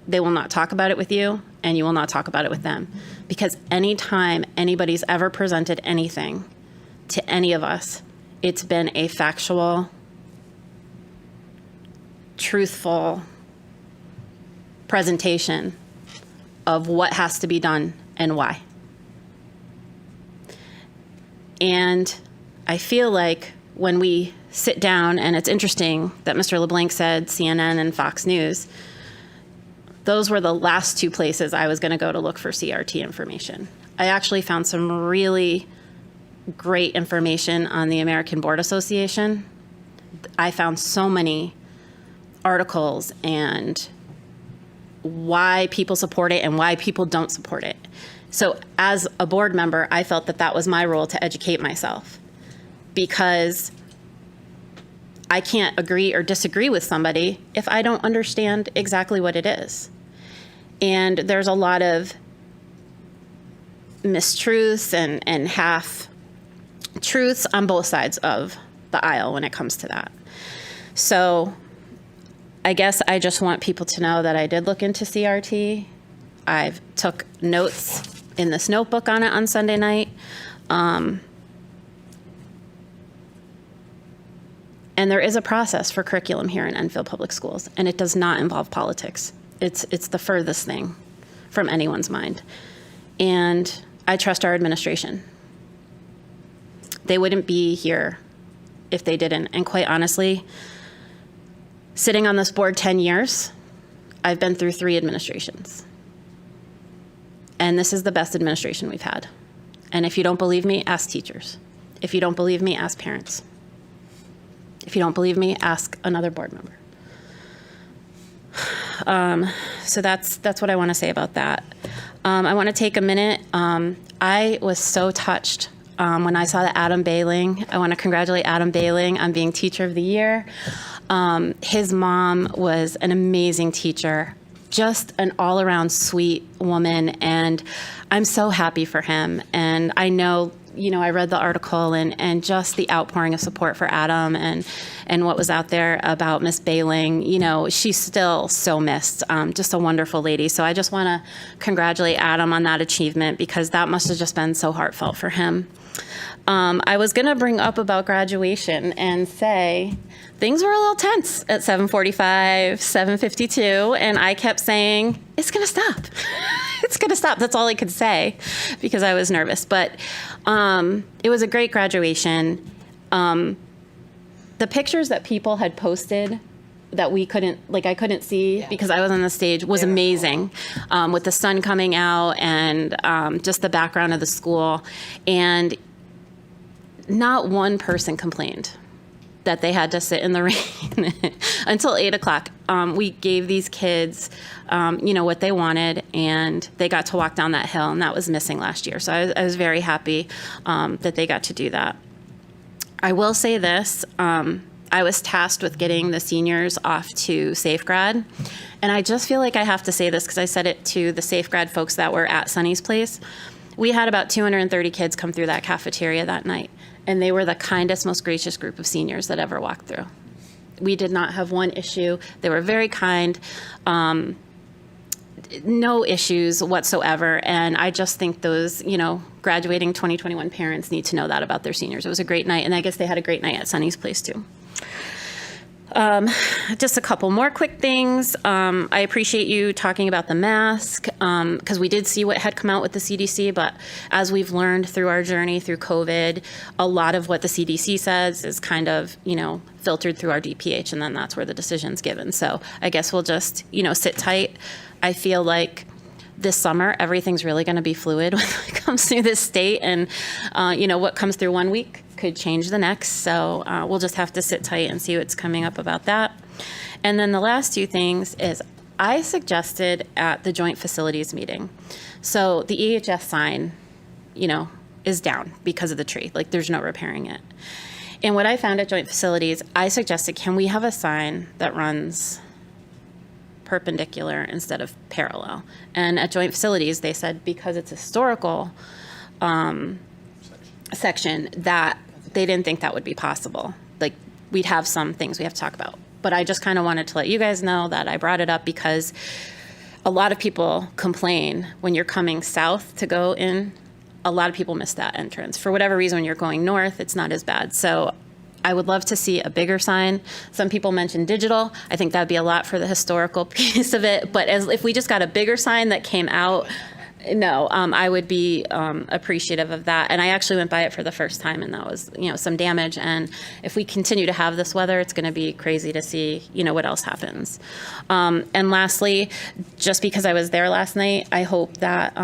They will not talk about it with you, and you will not talk about it with them. Because anytime anybody's ever presented anything to any of us, it's been a factual, truthful presentation of what has to be done and why. And I feel like when we sit down, and it's interesting that Mr. LeBlanc said CNN and Fox News, those were the last two places I was going to go to look for CRT information. I actually found some really great information on the American Board Association. I found so many articles and why people support it and why people don't support it. So as a board member, I felt that that was my role to educate myself, because I can't agree or disagree with somebody if I don't understand exactly what it is. And there's a lot of mistruths and half truths on both sides of the aisle when it comes to that. So I guess I just want people to know that I did look into CRT. I've took notes in this notebook on it on Sunday night. And there is a process for curriculum here in Enfield Public Schools, and it does not involve politics. It's the furthest thing from anyone's mind. And I trust our administration. They wouldn't be here if they didn't. And quite honestly, sitting on this board 10 years, I've been through 3 administrations. And this is the best administration we've had. And if you don't believe me, ask teachers. If you don't believe me, ask parents. If you don't believe me, ask another board member. So that's what I want to say about that. I want to take a minute. I was so touched when I saw that Adam Bailing. I want to congratulate Adam Bailing on being Teacher of the Year. His mom was an amazing teacher, just an all-around sweet woman, and I'm so happy for him. And I know, I read the article and just the outpouring of support for Adam and what was out there about Miss Bailing. She's still so missed. Just a wonderful lady. So I just want to congratulate Adam on that achievement, because that must have just been so heartfelt for him. I was going to bring up about graduation and say things were a little tense at 7:45, 7:52, and I kept saying, it's going to stop. It's going to stop. That's all I could say, because I was nervous. But it was a great graduation. The pictures that people had posted that I couldn't see because I was on the stage was amazing, with the sun coming out and just the background of the school. And not one person complained that they had to sit in the rain until 8 o'clock. We gave these kids, what they wanted, and they got to walk down that hill, and that was missing last year. So I was very happy that they got to do that. I will say this. I was tasked with getting the seniors off to SafeGrad, and I just feel like I have to say this because I said it to the SafeGrad folks that were at Sunny's Place. We had about 230 kids come through that cafeteria that night, and they were the kindest, most gracious group of seniors that ever walked through. We did not have one issue. They were very kind, no issues whatsoever. And I just think those, graduating 2021 parents need to know that about their seniors. It was a great night, and I guess they had a great night at Sunny's Place too. Just a couple more quick things. I appreciate you talking about the mask, because we did see what had come out with the CDC, but as we've learned through our journey through COVID, a lot of what the CDC says is kind of, filtered through our DPH, and then that's where the decision's given. So I guess we'll just, sit tight. I feel like this summer, everything's really going to be fluid when it comes through this state, and, what comes through one week could change the next. So we'll just have to sit tight and see what's coming up about that. And then the last 2 things is I suggested at the joint facilities meeting. So the EHS sign, is down because of the tree. Like, there's no repairing it. And what I found at joint facilities, I suggested, can we have a sign that runs perpendicular instead of parallel? And at joint facilities, they said because it's historical section, that they didn't think that would be possible. Like, we'd have some things we have to talk about. But I just kind of wanted to let you guys know that I brought it up because a lot of people complain when you're coming south to go in. A lot of people miss that entrance. For whatever reason, when you're going north, it's not as bad. So I would love to see a bigger sign. Some people mentioned digital. I think that'd be a lot for the historical piece of it. But if we just got a bigger sign that came out No, I would be appreciative of that. And I actually went by it for the first time, and that was, some damage. And if we continue to have this weather, it's going to be crazy to see, what else happens. And lastly, just because I was there last night, I hope that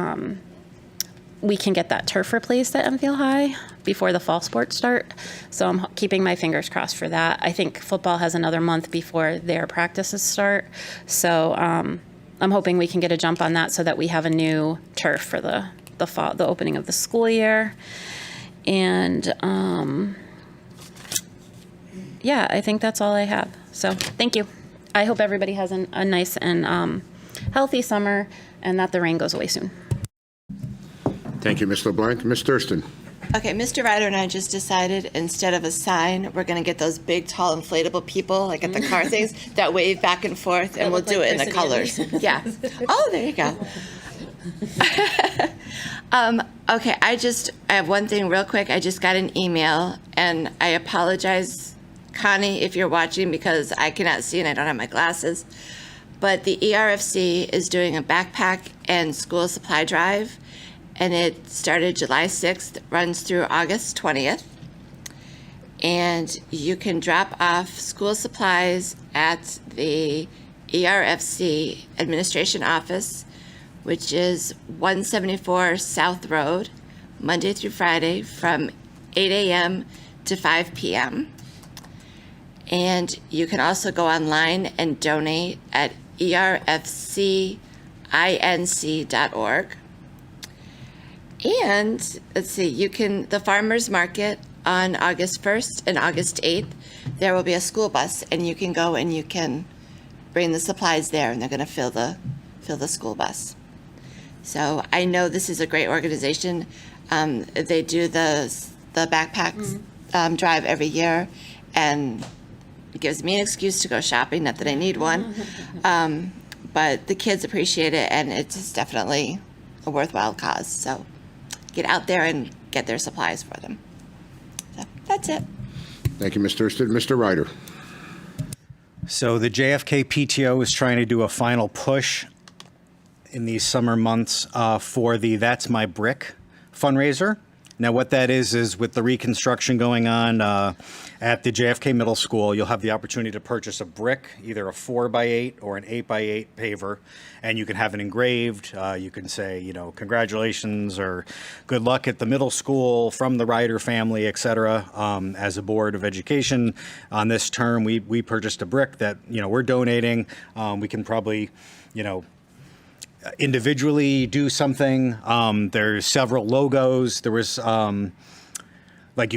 we can get that turf replaced at Enfield High before the fall sports start. So I'm keeping my fingers crossed for that. I think football has another month before their practices start. So I'm hoping we can get a jump on that so that we have a new turf for the fall, the opening of the school year. And yeah, I think that's all I have. So thank you. I hope everybody has a nice and healthy summer, and that the rain goes away soon. Thank you, Ms. LeBlanc. Ms. Thurston. Okay, Mr. Ryder and I just decided instead of a sign, we're going to get those big, tall, inflatable people, like at the car things, that wave back and forth, and we'll do it in the colors. Yeah. Oh, there you go. Okay, I have one thing real quick. I just got an email, and I apologize, Connie, if you're watching, because I cannot see and I don't have my glasses. But the ERFC is doing a backpack and school supply drive, and it started July 6th, runs through August 20th. And you can drop off school supplies at the ERFC administration office, which is 174 South Road, Monday through Friday from 8 a.m. to 5 p.m. And you can also go online and donate at erfcinc.org. And let's see, the farmers market on August 1st and August 8th, there will be a school bus, and you can go and you can bring the supplies there, and they're going to fill the school bus. So I know this is a great organization. They do the backpacks drive every year, and it gives me an excuse to go shopping. Not that I need one, but the kids appreciate it, and it's just definitely a worthwhile cause. So get out there and get their supplies for them. So that's it. Thank you, Ms. Thurston. Mr. Ryder. So the JFK PTO is trying to do a final push in these summer months for the That's My Brick fundraiser. Now, what that is with the reconstruction going on at the JFK Middle School, you'll have the opportunity to purchase a brick, either a 4x8 or an 8x8 paver, and you can have it engraved. You can say, congratulations or good luck at the middle school from the Ryder family, et cetera. As a Board of Education on this term, we purchased a brick that, we're donating. We can probably, individually do something. There's several logos. There was you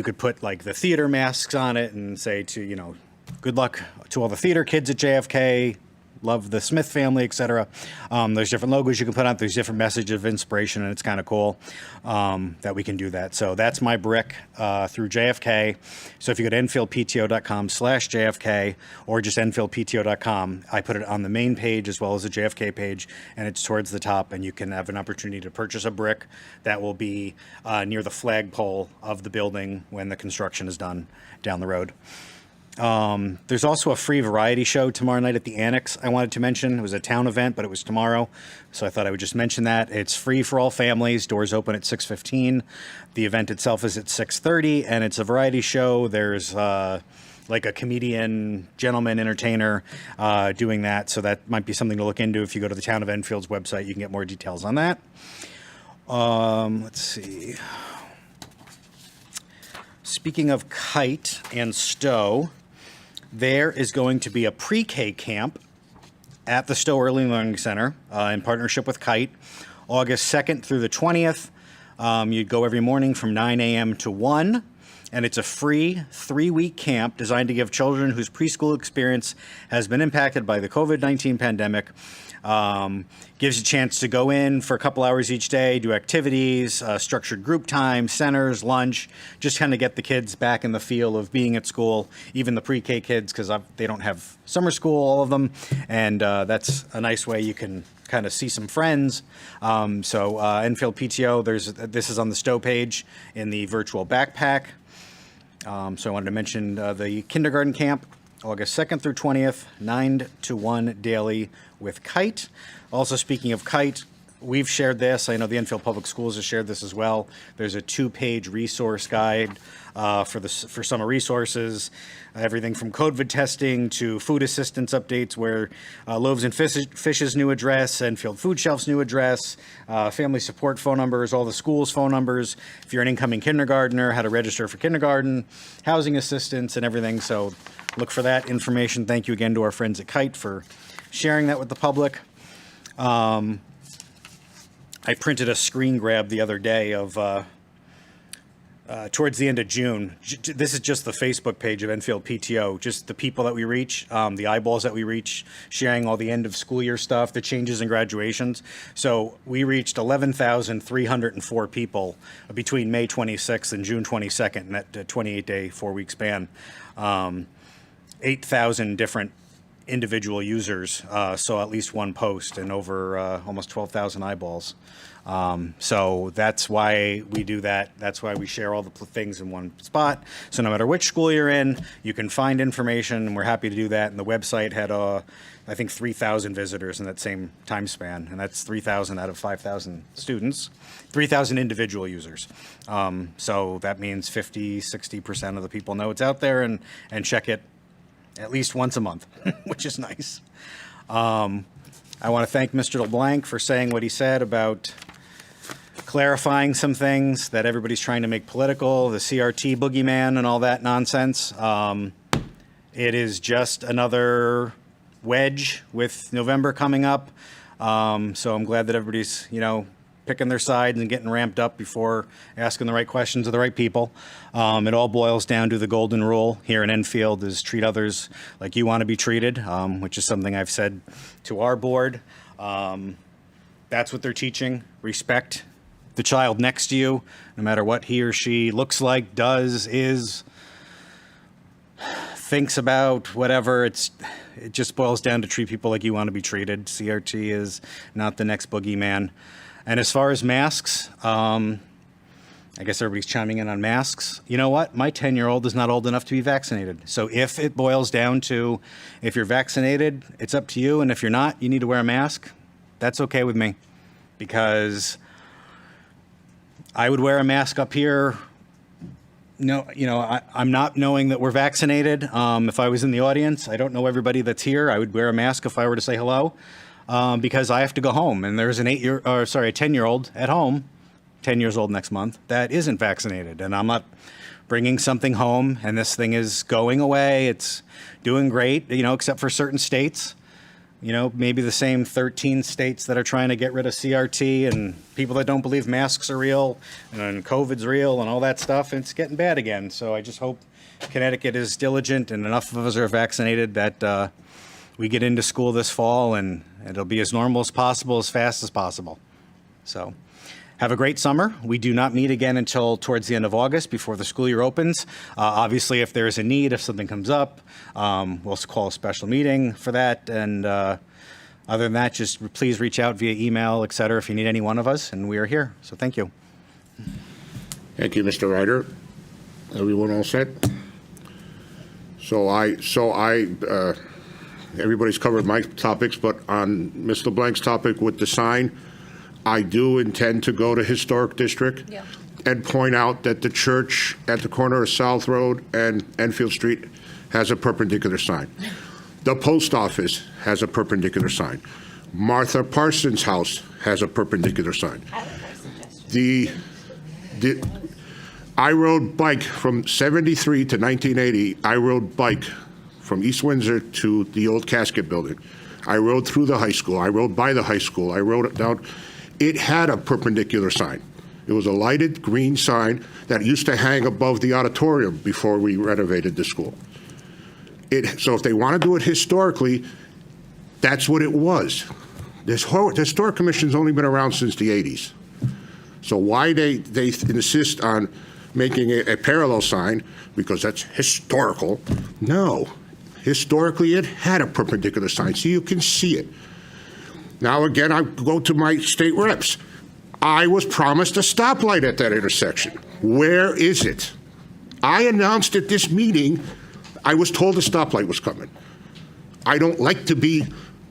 could put the theater masks on it and say to, good luck to all the theater kids at JFK, love the Smith family, etc. There's different logos you can put on. There's different messages of inspiration, and it's kind of cool that we can do that. So that's my brick through JFK. So if you go to enfieldpto.com/JFK or just enfieldpto.com, I put it on the main page as well as the JFK page, and it's towards the top, and you can have an opportunity to purchase a brick that will be near the flagpole of the building when the construction is done down the road. There's also a free variety show tomorrow night at the Annex I wanted to mention. It was a town event, but it was tomorrow, so I thought I would just mention that. It's free for all families. Doors open at 6:15. The event itself is at 6:30, and it's a variety show. There's a comedian, gentleman entertainer doing that, so that might be something to look into. If you go to the Town of Enfield's website, you can get more details on that. Let's see. Speaking of Kite and Stowe, there is going to be a pre-K camp at the Stowe Early Learning Center in partnership with Kite, August 2nd through the 20th. You'd go every morning from 9 a.m. to 1, and it's a free 3-week camp designed to give children whose preschool experience has been impacted by the COVID-19 pandemic. Gives you a chance to go in for a couple hours each day, do activities, structured group time, centers, lunch, just kind of get the kids back in the feel of being at school, even the pre-K kids, because they don't have summer school, all of them, and that's a nice way you can kind of see some friends. Enfield PTO, this is on the Stowe page in the virtual backpack. So I wanted to mention the kindergarten camp, August 2nd through 20th, 9 to 1 daily with Kite. Also, speaking of Kite, we've shared this. I know the Enfield Public Schools has shared this as well. There's a 2-page resource guide for summer resources, everything from COVID testing to food assistance updates, where Loaves and Fish's new address, Enfield Food Shelf's new address, family support phone numbers, all the schools' phone numbers, if you're an incoming kindergartner, how to register for kindergarten, housing assistance, and everything. So look for that information. Thank you again to our friends at Kite for sharing that with the public. I printed a screen grab the other day of towards the end of June. This is just the Facebook page of Enfield PTO, just the people that we reach, the eyeballs that we reach, sharing all the end of school year stuff, the changes in graduations. So we reached 11,304 people between May 26th and June 22nd in that 28-day, 4-week span. 8,000 different individual users, so at least one post, and over almost 12,000 eyeballs. So that's why we do that. That's why we share all the things in one spot. So no matter which school you're in, you can find information, and we're happy to do that. And the website had, I think, 3,000 visitors in that same time span, and that's 3,000 out of 5,000 students, 3,000 individual users. So that means 50-60% of the people know it's out there and check it at least once a month, which is nice. I want to thank Mr. LeBlanc for saying what he said about clarifying some things that everybody's trying to make political, the CRT boogeyman and all that nonsense. It is just another wedge with November coming up. So I'm glad that everybody's, picking their sides and getting ramped up before asking the right questions of the right people. It all boils down to the golden rule here in Enfield is treat others like you want to be treated, which is something I've said to our board. That's what they're teaching. Respect the child next to you, no matter what he or she looks like, does, is, thinks about, whatever. It just boils down to treat people like you want to be treated. CRT is not the next boogeyman. And as far as masks, I guess everybody's chiming in on masks. You know what? My 10-year-old is not old enough to be vaccinated. So if it boils down to if you're vaccinated, it's up to you. And if you're not, you need to wear a mask. That's okay with me, because I would wear a mask up here. No, I'm not knowing that we're vaccinated. If I was in the audience, I don't know everybody that's here. I would wear a mask if I were to say hello. Because I have to go home, and there's a 10-year-old at home, 10 years old next month, that isn't vaccinated, and I'm not bringing something home, and this thing is going away. It's doing great, except for certain states, maybe the same 13 states that are trying to get rid of CRT, and people that don't believe masks are real and COVID's real and all that stuff. And it's getting bad again. So I just hope Connecticut is diligent and enough of us are vaccinated that we get into school this fall and it'll be as normal as possible, as fast as possible. So have a great summer. We do not meet again until towards the end of August before the school year opens. Obviously, if there's a need, if something comes up, we'll call a special meeting for that. And other than that, just please reach out via email, et cetera, if you need any one of us, and we are here. So thank you. Thank you, Mr. Ryder. Everyone all set? Everybody's covered my topics, but on Ms. LeBlanc's topic with the sign, I do intend to go to Historic District and point out that the church at the corner of South Road and Enfield Street has a perpendicular sign. The post office has a perpendicular sign. Martha Parsons' house has a perpendicular sign. I rode bike from 73 to 1980. I rode bike from East Windsor to the old casket building. I rode through the high school. I rode by the high school. I rode it down. It had a perpendicular sign. It was a lighted green sign that used to hang above the auditorium before we renovated the school. So if they want to do it historically, that's what it was. The Historic Commission's only been around since the 80s. So why they insist on making a parallel sign, because that's historical, no. Historically, it had a perpendicular sign, so you can see it. Now, again, I go to my state reps. I was promised a stoplight at that intersection. Where is it? I announced at this meeting, I was told a stoplight was coming. I don't like to be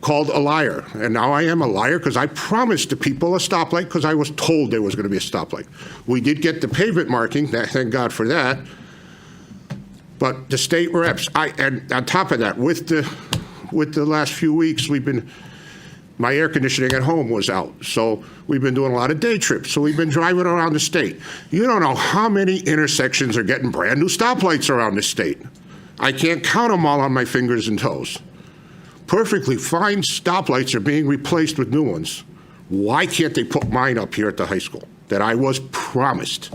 called a liar. And now I am a liar because I promised the people a stoplight because I was told there was going to be a stoplight. We did get the pavement marking, thank God for that. But the state reps, and on top of that, with the last few weeks, my air conditioning at home was out. So we've been doing a lot of day trips. So we've been driving around the state. You don't know how many intersections are getting brand new stoplights around the state. I can't count them all on my fingers and toes. Perfectly fine stoplights are being replaced with new ones. Why can't they put mine up here at the high school that I was promised?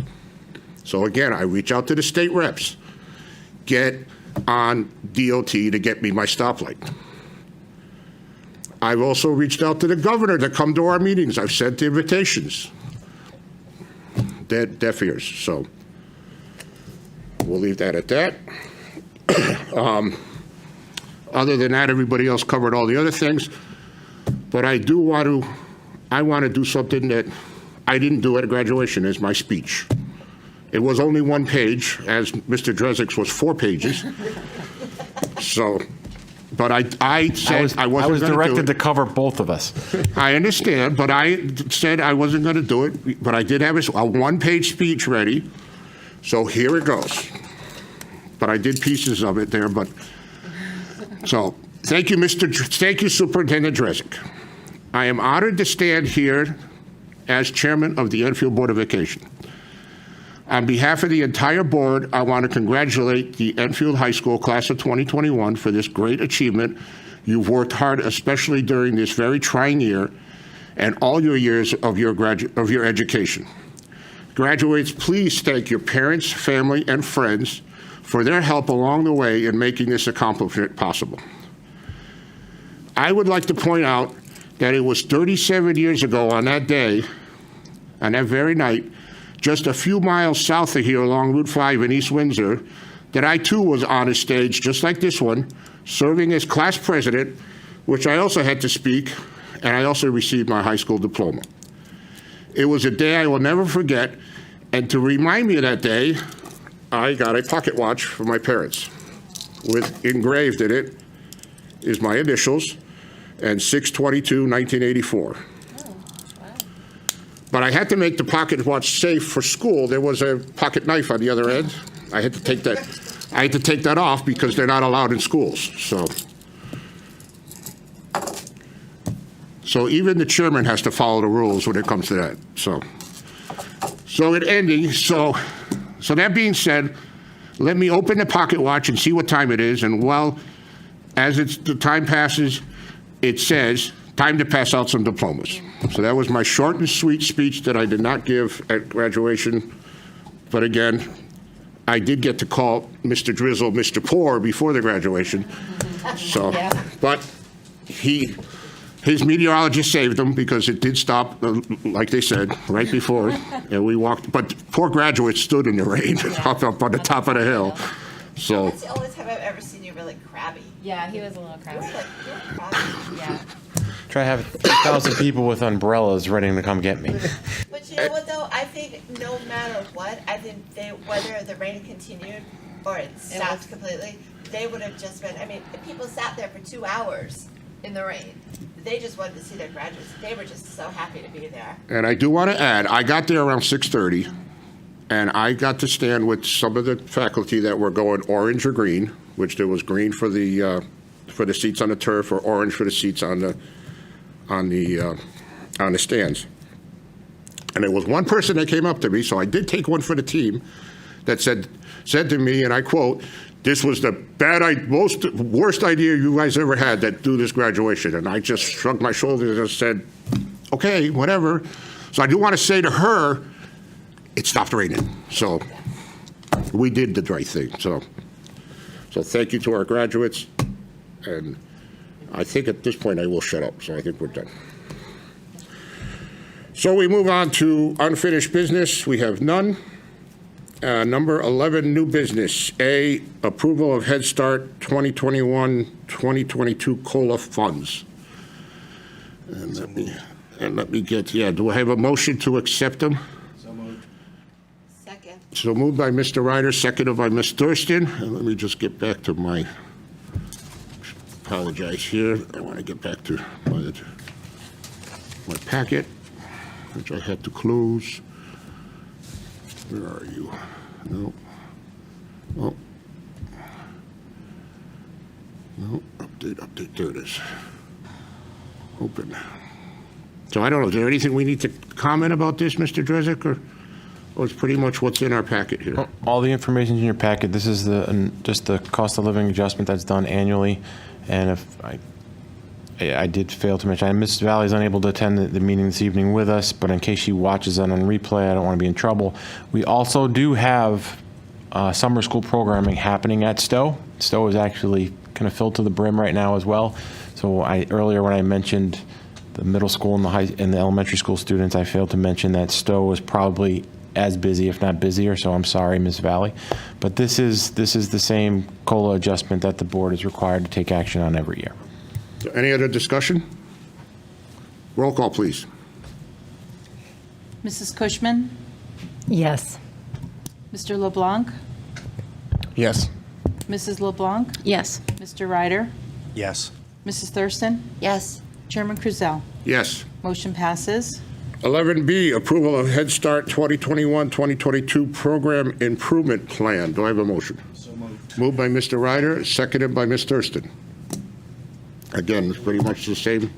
So again, I reach out to the state reps. Get on DOT to get me my stoplight. I've also reached out to the governor to come to our meetings. I've sent invitations. Deaf ears, so we'll leave that at that. Other than that, everybody else covered all the other things. But I want to do something that I didn't do at graduation as my speech. It was only 1 page, as Mr. Drezik's was 4 pages. So, but I said I wasn't going to do it. I was directed to cover both of us. I understand, but I said I wasn't going to do it. But I did have a 1-page speech ready. So here it goes. But I did pieces of it there. But so thank you, thank you, Superintendent Drezik. I am honored to stand here as chairman of the Enfield Board of Education. On behalf of the entire board, I want to congratulate the Enfield High School class of 2021 for this great achievement. You've worked hard, especially during this very trying year and all your years of your education. Graduates, please thank your parents, family, and friends for their help along the way in making this accomplishment possible. I would like to point out that it was 37 years ago on that day, on that very night, just a few miles south of here along Route 5 in East Windsor, that I too was on a stage just like this one, serving as class president, which I also had to speak, and I also received my high school diploma. It was a day I will never forget, and to remind me of that day, I got a pocket watch from my parents. With engraved in it is my initials and 6/22/1984. But I had to make the pocket watch safe for school. There was a pocket knife on the other end. I had to take that off because they're not allowed in schools. So even the chairman has to follow the rules when it comes to that. So in ending, so that being said, let me open the pocket watch and see what time it is. And well, as the time passes, it says, time to pass out some diplomas. So that was my short and sweet speech that I did not give at graduation. But again, I did get to call Mr. Drizzle Mr. Poor before the graduation. So, but his meteorologist saved him because it did stop, like they said, right before. And we walked, but poor graduates stood in the rain up on the top of the hill. So. That's the only time I've ever seen you really crabby. Yeah, he was a little crabby. You're crabby. Yeah. Try to have 2,000 people with umbrellas ready to come get me. But you know what, though? I think no matter what, I think whether the rain continued or it stopped completely, they would have just been, I mean, people sat there for 2 hours in the rain. They just wanted to see their graduates. They were just so happy to be there. And I do want to add, I got there around 6:30, and I got to stand with some of the faculty that were going orange or green, which there was green for the seats on the turf or orange for the seats on the stands. And there was one person that came up to me, so I did take one for the team, that said to me, and I quote, "This was the worst idea you guys ever had that do this graduation." And I just shrugged my shoulders and said, okay, whatever. So I do want to say to her, it stopped raining. So we did the right thing. So thank you to our graduates. And I think at this point I will shut up. So I think we're done. So we move on to unfinished business. We have none. Number 11, new business. A, approval of Head Start 2021-2022 COLA funds. And let me get, do I have a motion to accept them? So moved. Second. So moved by Mr. Ryder, seconded by Ms. Thurston. And let me just get back to my apologize here. I want to get back to my packet, which I had to close. Where are you? No. Oh. No, update, there it is. Open. So I don't know, is there anything we need to comment about this, Mr. Drezek, or it's pretty much what's in our packet here? All the information's in your packet. This is just the cost of living adjustment that's done annually. And if I did fail to mention, Mrs. Valley is unable to attend the meeting this evening with us, but in case she watches it on replay, I don't want to be in trouble. We also do have summer school programming happening at Stowe. Stowe is actually kind of filled to the brim right now as well. So earlier when I mentioned the middle school and the elementary school students, I failed to mention that Stowe was probably as busy, if not busier. So I'm sorry, Ms. Valley, but this is the same COLA adjustment that the board is required to take action on every year. Any other discussion? Roll call, please. Mrs. Cushman? Yes. Mr. LeBlanc? Yes. Mrs. LeBlanc? Yes. Mr. Ryder? Yes. Mrs. Thurston? Yes. Chairman Kruzel? Yes. Motion passes. 11B, approval of Head Start 2021-2022 Program Improvement Plan. Do I have a motion? So moved. Moved by Mr. Ryder, seconded by Ms. Thurston. Again, it's pretty much the same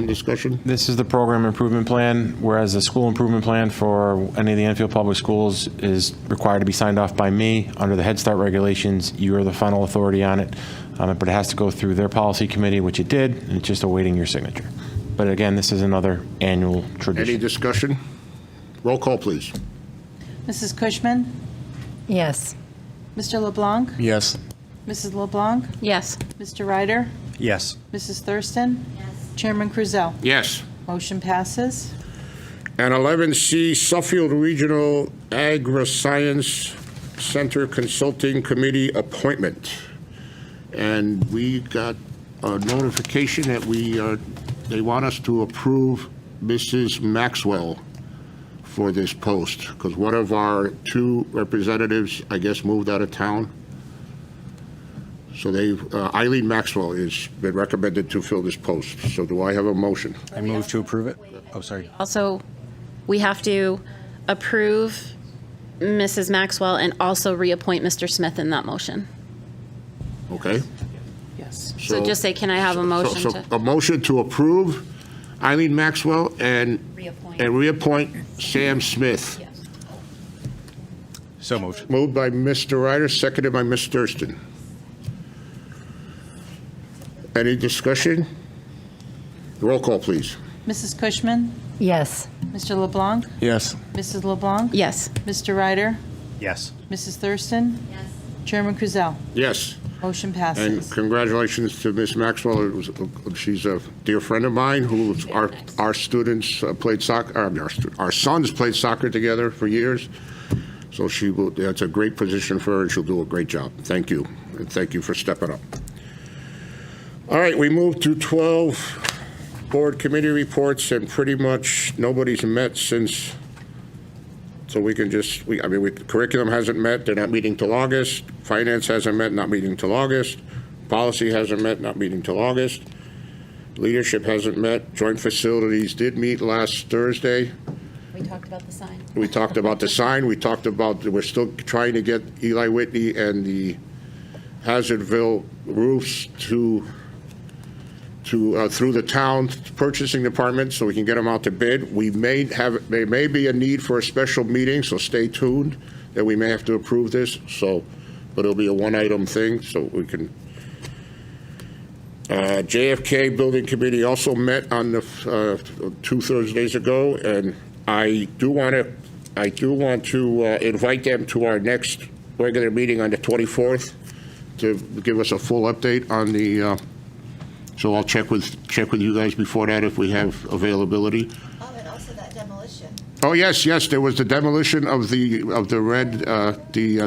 discussion. This is the program improvement plan, whereas the school improvement plan for any of the Enfield Public Schools is required to be signed off by me. Under the Head Start regulations, you are the final authority on it, but it has to go through their policy committee, which it did, and it's just awaiting your signature. But again, this is another annual tradition. Any discussion? Roll call, please. Mrs. Cushman? Yes. Mr. LeBlanc? Yes. Mrs. LeBlanc? Yes. Mr. Ryder? Yes. Mrs. Thurston? Yes. Chairman Kruzel? Yes. Motion passes. And 11C, Suffield Regional Agri-Science Center Consulting Committee appointment. And we got a notification that they want us to approve Mrs. Maxwell for this post, because one of our two representatives, I guess, moved out of town. So Eileen Maxwell has been recommended to fill this post. So do I have a motion? I move to approve it. Oh, sorry. Also, we have to approve Mrs. Maxwell and also reappoint Mr. Smith in that motion. Okay? Yes. So just say, can I have a motion to? A motion to approve Eileen Maxwell and reappoint Sam Smith. Yes. So moved. Moved by Mr. Ryder, seconded by Ms. Thurston. Any discussion? Roll call, please. Mrs. Cushman? Yes. Mr. LeBlanc? Yes. Mrs. LeBlanc? Yes. Mr. Ryder? Yes. Mrs. Thurston? Yes. Chairman Kruzel? Yes. Motion And passes. congratulations to Ms. Maxwell. She's a dear friend of mine who our students played soccer, our sons played soccer together for years. So that's a great position for her, and she'll do a great job. Thank you. And thank you for stepping up. All right, we move to 12 board committee reports, and pretty much nobody's met since, so we can just, curriculum hasn't met, they're not meeting till August. Finance hasn't met, not meeting till August. Policy hasn't met, not meeting till August. Leadership hasn't met. Joint facilities did meet last Thursday. We talked about the sign. We talked about the sign. We talked about, we're still trying to get Eli Whitney and the Hazardville roofs through the town purchasing department, so we can get them out to bid. There may be a need for a special meeting, so stay tuned that we may have to approve this. So, but it'll be a one-item thing, so we can. JFK Building Committee also met on the 2 Thursdays ago, and I do want to invite them to our next regular meeting on the 24th to give us a full update on the. So I'll check with you guys before that if we have availability. Oh, and also that demolition. Oh, yes, there was the demolition of the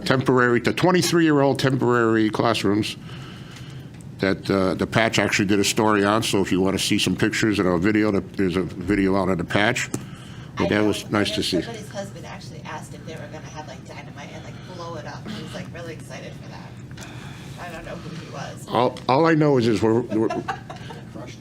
temporary, the 23-year-old temporary classrooms that the Patch actually did a story on. So if you want to see some pictures and a video, there's a video out of the Patch. But that was nice to see. Somebody's husband actually asked if they were going to have like dynamite and like blow it up. He was like really excited for that. I don't know who he was. All I know is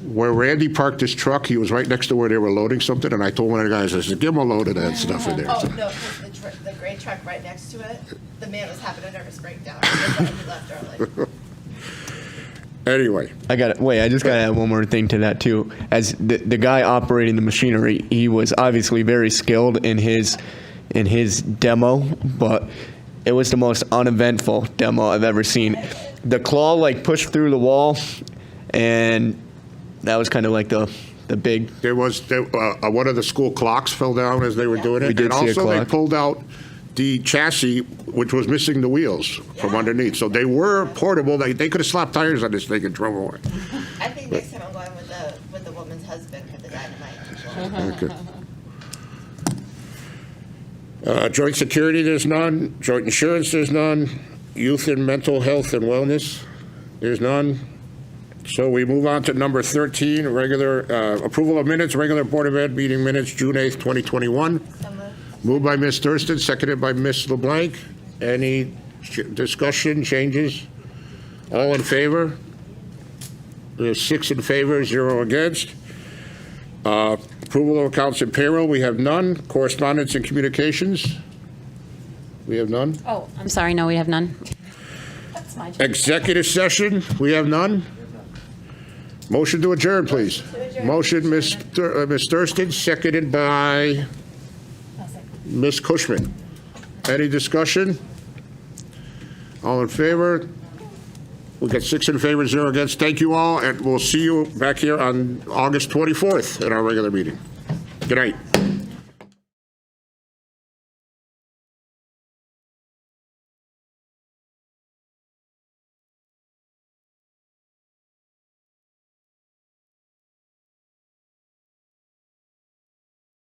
where Randy parked his truck, he was right next to where they were loading something, and I told one of the guys, I said, give him a load of that stuff in there. Oh, no, because the gray truck right next to it, the man was having a nervous breakdown. He left early. Anyway, I just got to add one more thing to that, too. As the guy operating the machinery, he was obviously very skilled in his demo, but it was the most uneventful demo I've ever seen. The claw, like, pushed through the wall, and that was kind of like the big... there was one of the school clocks fell down as they were doing it. We did and see a also they clock. pulled out the chassis, which was missing the wheels from underneath. So they were portable. They could have slapped tires on this thing and drove away. I think next time I'm going with the woman's husband for the dynamite. Okay. Joint security, there's none. Joint insurance, there's none. Youth and mental health and wellness, there's none. So we move on to number 13, regular approval of minutes, regular Board of Ed meeting minutes, June 8th, 2021. Moved by Ms. Thurston, seconded by Ms. LeBlanc. Any discussion, changes? All in favor? There's 6 in favor, 0 against. Approval of accounts and payroll, we have none. Correspondence and communications? We have none. Oh, I'm sorry, no, we have none. That's my Executive session, we have none. Motion to adjourn, please. Motion, Ms. Thurston, seconded by Ms. Cushman. Any discussion? All in favor? We got 6 in favor, 0 against. Thank you all, and we'll see you back here on August 24th at our regular meeting. Good night.